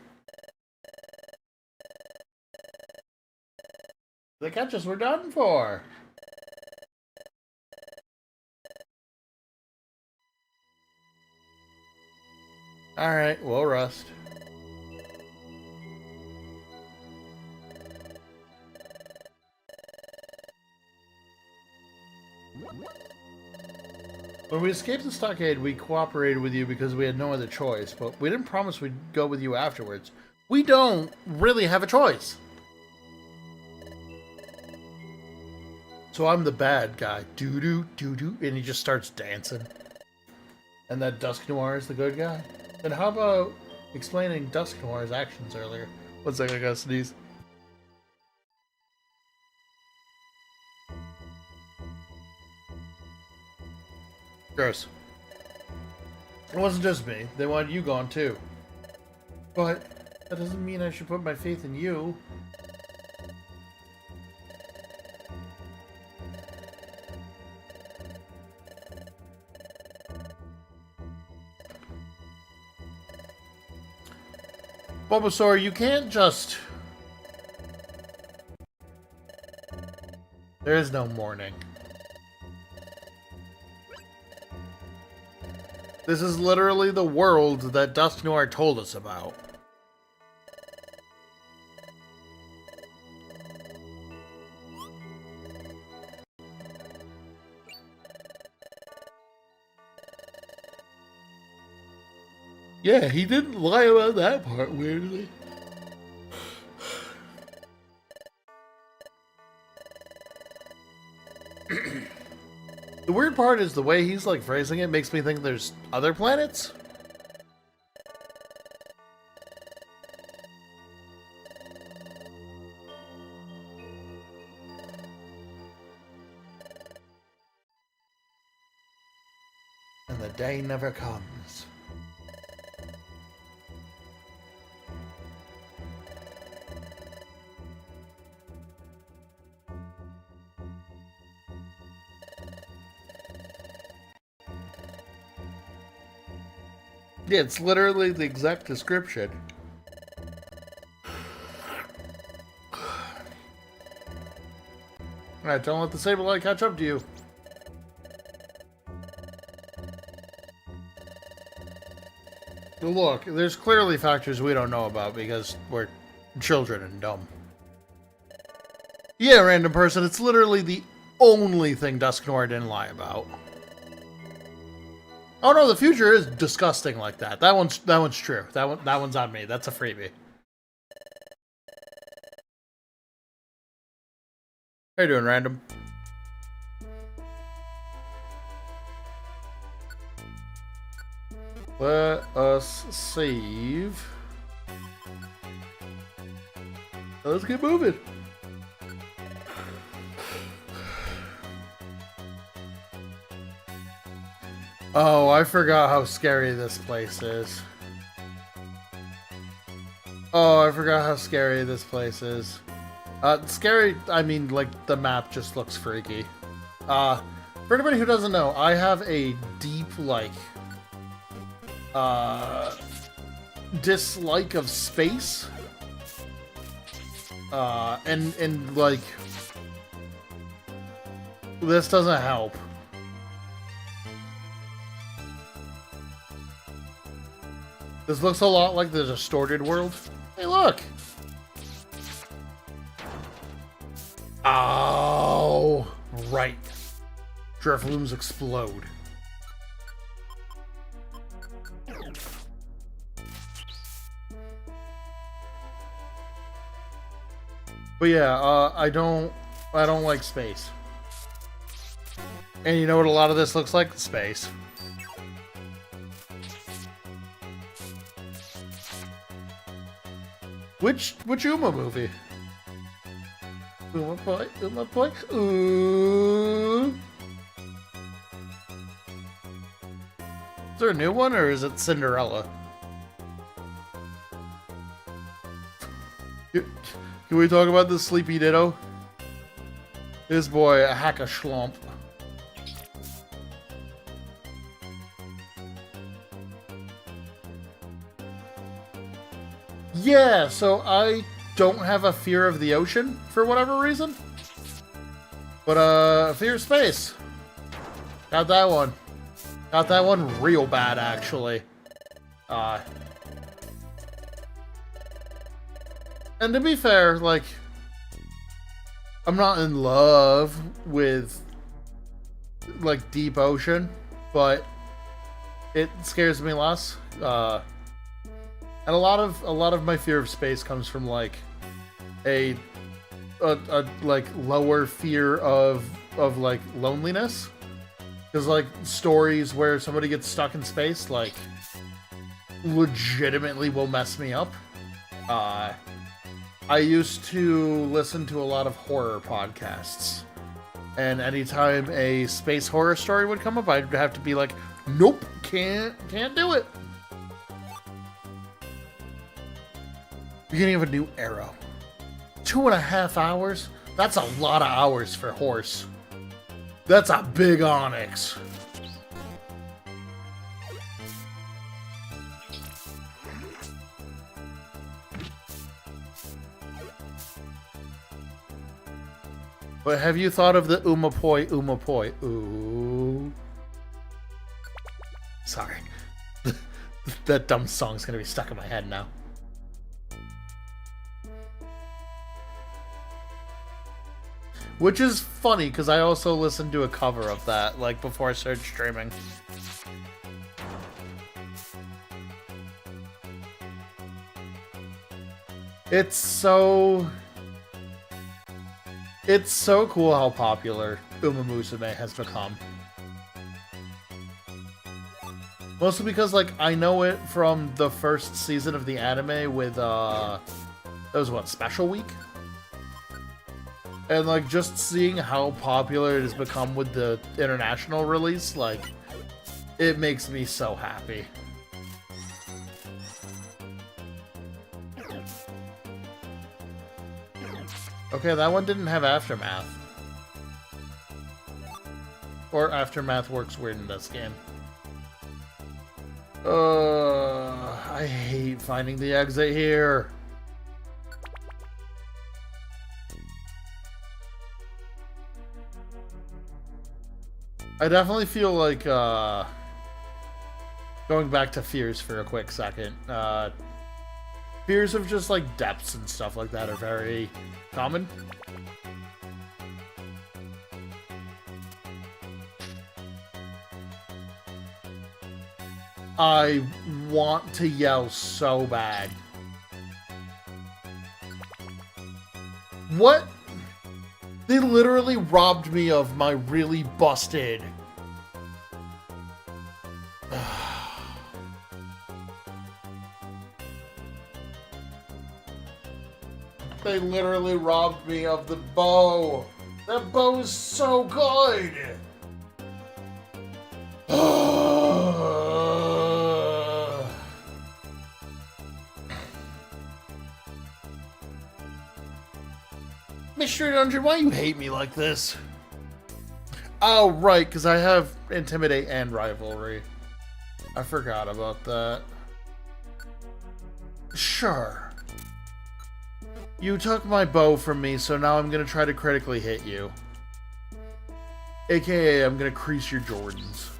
They catch us, we're done for. Alright, we'll rest. When we escaped the stockade, we cooperated with you because we had no other choice, but we didn't promise we'd go with you afterwards. We don't really have a choice. So I'm the bad guy. Doo-doo, doo-doo, and he just starts dancing. And that Dusk Noir is the good guy. Then how about explaining Dusk Noir's actions earlier? One second, I gotta sneeze. Gross. It wasn't just me. They wanted you gone too. But that doesn't mean I should put my faith in you. Bulbasaur, you can't just... There is no morning. This is literally the world that Dusk Noir told us about. Yeah, he didn't lie about that part, weirdly. The weird part is the way he's like phrasing it makes me think there's other planets. And the day never comes. Yeah, it's literally the exact description. Alright, don't let the Sableye catch up to you. Look, there's clearly factors we don't know about because we're children and dumb. Yeah, random person, it's literally the only thing Dusk Noir didn't lie about. Oh no, the future is disgusting like that. That one's true. That one's on me. That's a freebie. How you doing, random? Let us save. Let's get moving. Oh, I forgot how scary this place is. Oh, I forgot how scary this place is. Scary, I mean, like, the map just looks freaky. For anybody who doesn't know, I have a deep, like, dislike of space. And like, this doesn't help. This looks a lot like the Distorted World. Hey, look! Oh, right. Driftlooms explode. But yeah, I don't like space. And you know what a lot of this looks like? Space. Which Uma movie? Uma boy, Uma boy. Ooh. Is there a new one, or is it Cinderella? Can we talk about this Sleepy Ditto? This boy, a hack a schlump. Yeah, so I don't have a fear of the ocean for whatever reason. But, fear of space. Got that one. Got that one real bad, actually. And to be fair, like, I'm not in love with, like, deep ocean, but it scares me less. And a lot of my fear of space comes from, like, a like lower fear of like loneliness, because like stories where somebody gets stuck in space, like, legitimately will mess me up. I used to listen to a lot of horror podcasts, and anytime a space horror story would come up, I'd have to be like, nope, can't do it. Beginning of a new era. 2.5 hours? That's a lot of hours for horse. That's a big onyx. But have you thought of the Umapoi, Umapoi? Ooh. Sorry. That dumb song's gonna be stuck in my head now. Which is funny, because I also listened to a cover of that, like, before I started streaming. It's so cool how popular Uma Musume has become. Mostly because, like, I know it from the first season of the anime with, that was what, Special Week? And, like, just seeing how popular it has become with the international release, like, it makes me so happy. Okay, that one didn't have Aftermath. Or Aftermath works weird in this game. I hate finding the exit here. I definitely feel like, going back to fears for a quick second, fears of just, like, depths and stuff like that are very common. I want to yell so bad. What? They literally robbed me of my really busted... They literally robbed me of the bow. That bow is so good. Mystery Dungeon, why you hate me like this? Oh, right, because I have Intimidate and Rivalry. I forgot about that. Sure. You took my bow from me, so now I'm going to try to critically hit you. AKA, I'm going to crease your Jordans.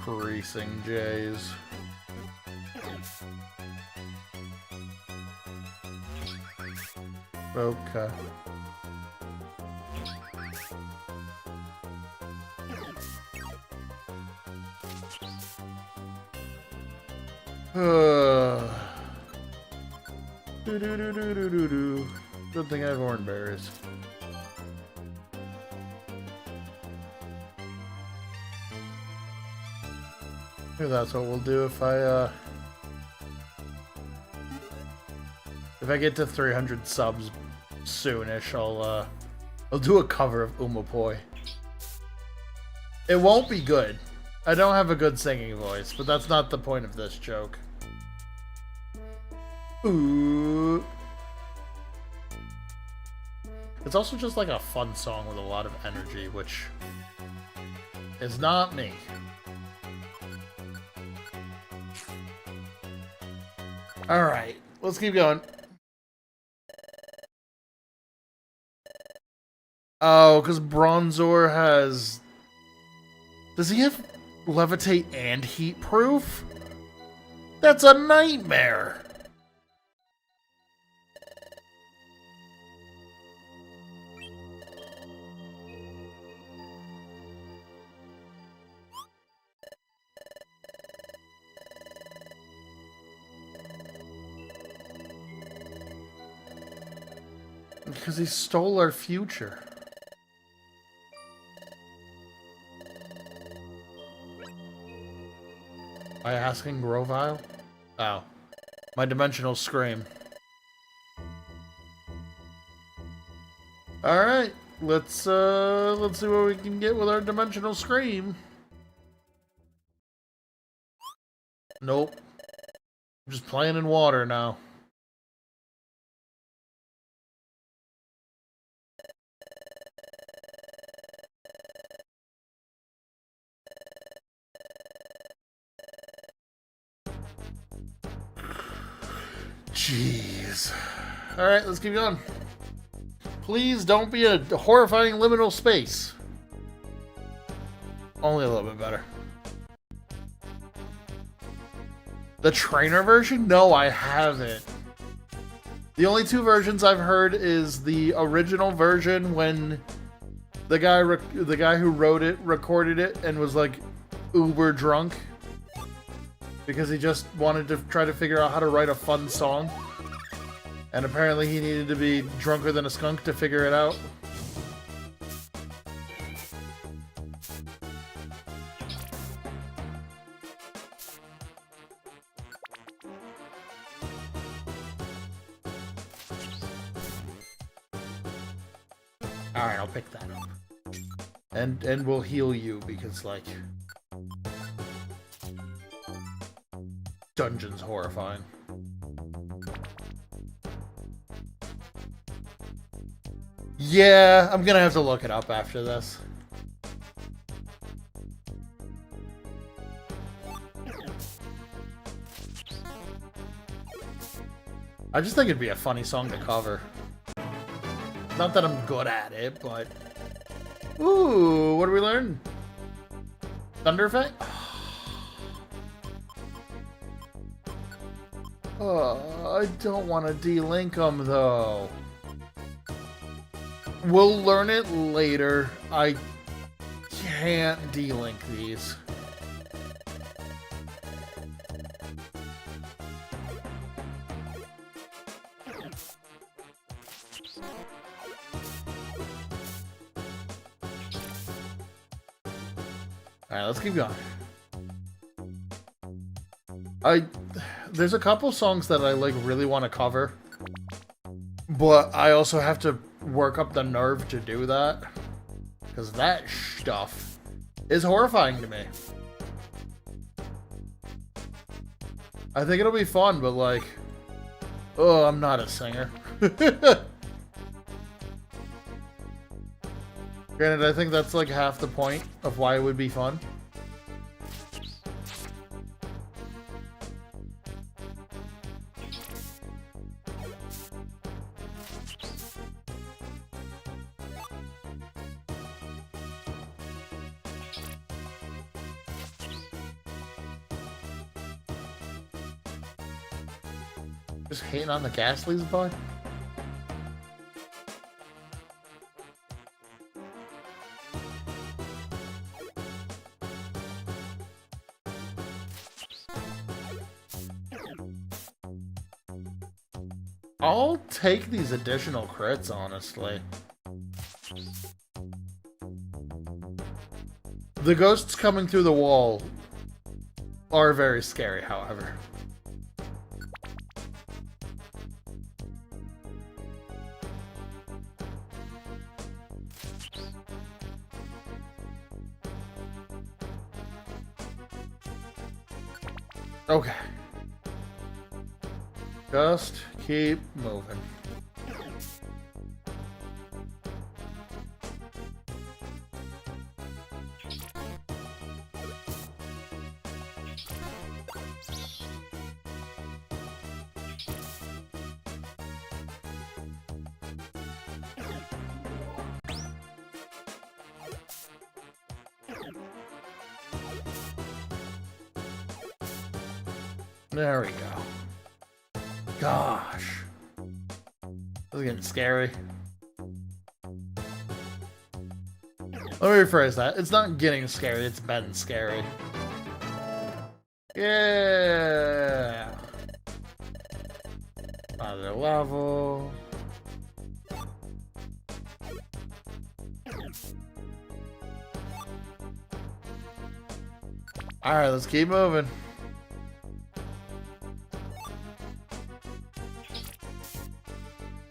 Creasing Jays. Okay. Good thing I have orange berries. Maybe that's what we'll do if I get to 300 subs soonish. I'll do a cover of Umapoi. It won't be good. I don't have a good singing voice, but that's not the point of this joke. Ooh. It's also just like a fun song with a lot of energy, which is not me. Alright, let's keep going. Oh, because Bronzor has... Does he have Levitate and Heat Proof? That's a nightmare! Because he stole our future. By asking Grovile? Oh. My dimensional scream. Alright. Let's see what we can get with our dimensional scream. Nope. I'm just playing in water now. Jeez. Alright, let's keep going. Please don't be a horrifying liminal space. Only a little bit better. The trainer version? No, I haven't. The only two versions I've heard is the original version when the guy who wrote it recorded it and was like uber drunk because he just wanted to try to figure out how to write a fun song. And apparently he needed to be drunker than a skunk to figure it out. Alright, I'll pick that up. And we'll heal you because, like... Dungeon's horrifying. Yeah, I'm gonna have to look it up after this. I just think it'd be a funny song to cover. Not that I'm good at it, but... Ooh, what do we learn? Thunder Effect? Oh, I don't want to de-link them, though. We'll learn it later. I can't de-link these. Alright, let's keep going. There's a couple songs that I like really want to cover, but I also have to work up the nerve to do that, because that stuff is horrifying to me. I think it'll be fun, but like, oh, I'm not a singer. Granted, I think that's like half the point of why it would be fun. Just hating on the Ghastlies, bud? I'll take these additional crits, honestly. The ghosts coming through the wall are very scary, however. Okay. Just keep moving. There we go. Gosh. This is getting scary. Let me rephrase that. It's not getting scary, it's been scary. Yeah. Another level. Alright, let's keep moving.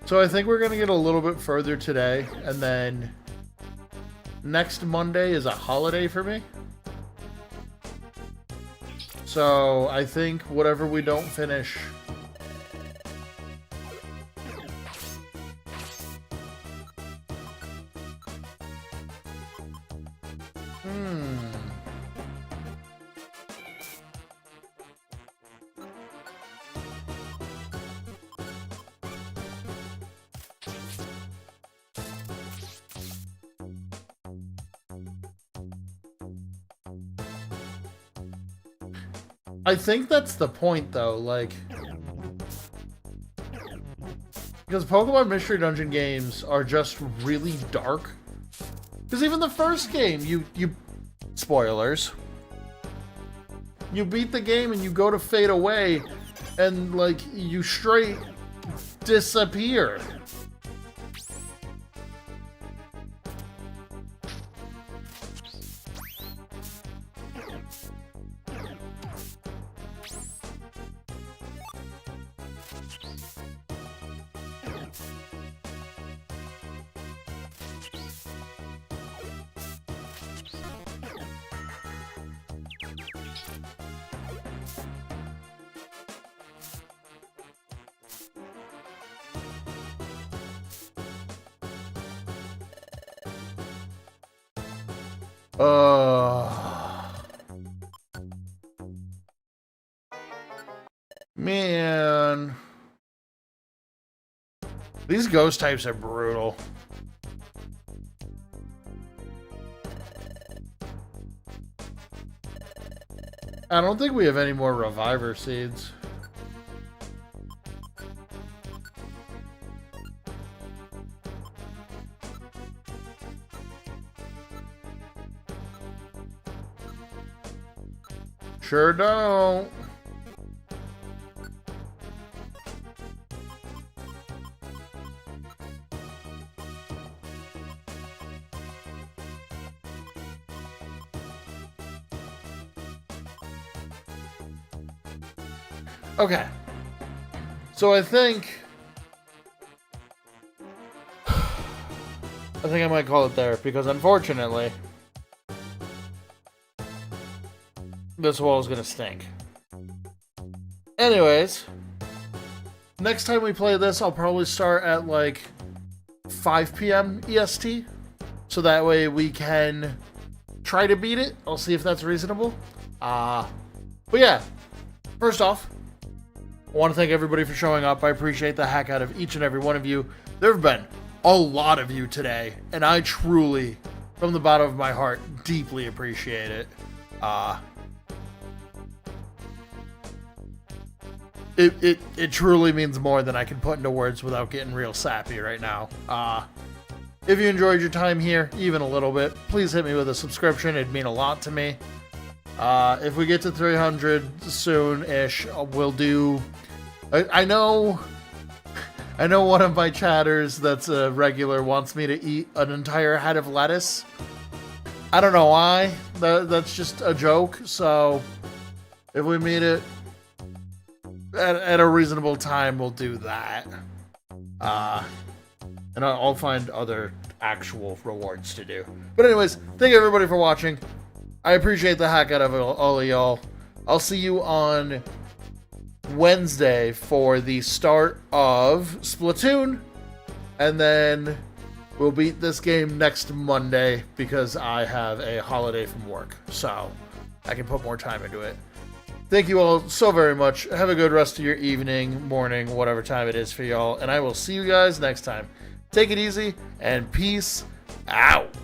So I think we're going to get a little bit further today, and then next Monday is a holiday for me. So I think whatever we don't finish... I think that's the point, though, like... Because Pokemon Mystery Dungeon games are just really dark. Because even the first game, you... Spoilers. You beat the game and you go to fade away, and, like, you straight disappear. Man. These ghost types are brutal. I don't think we have any more Reviver Seeds. Sure don't. Okay. So I think I might call it there, because unfortunately this wall is gonna stink. Anyways, next time we play this, I'll probably start at like 5 p.m. EST. So that way we can try to beat it. I'll see if that's reasonable. But yeah, first off, I want to thank everybody for showing up. I appreciate the heck out of each and every one of you. There have been a lot of you today, and I truly, from the bottom of my heart, deeply appreciate it. It truly means more than I can put into words without getting real sappy right now. If you enjoyed your time here, even a little bit, please hit me with a subscription. It'd mean a lot to me. If we get to 300 soon-ish, we'll do... I know one of my chatters that's a regular wants me to eat an entire head of lettuce. I don't know why. That's just a joke. So if we meet it at a reasonable time, we'll do that. And I'll find other actual rewards to do. But anyways, thank you everybody for watching. I appreciate the heck out of all of y'all. I'll see you on Wednesday for the start of Splatoon. And then we'll beat this game next Monday because I have a holiday from work. So I can put more time into it. Thank you all so very much. Have a good rest of your evening, morning, whatever time it is for y'all. And I will see you guys next time. Take it easy and peace out.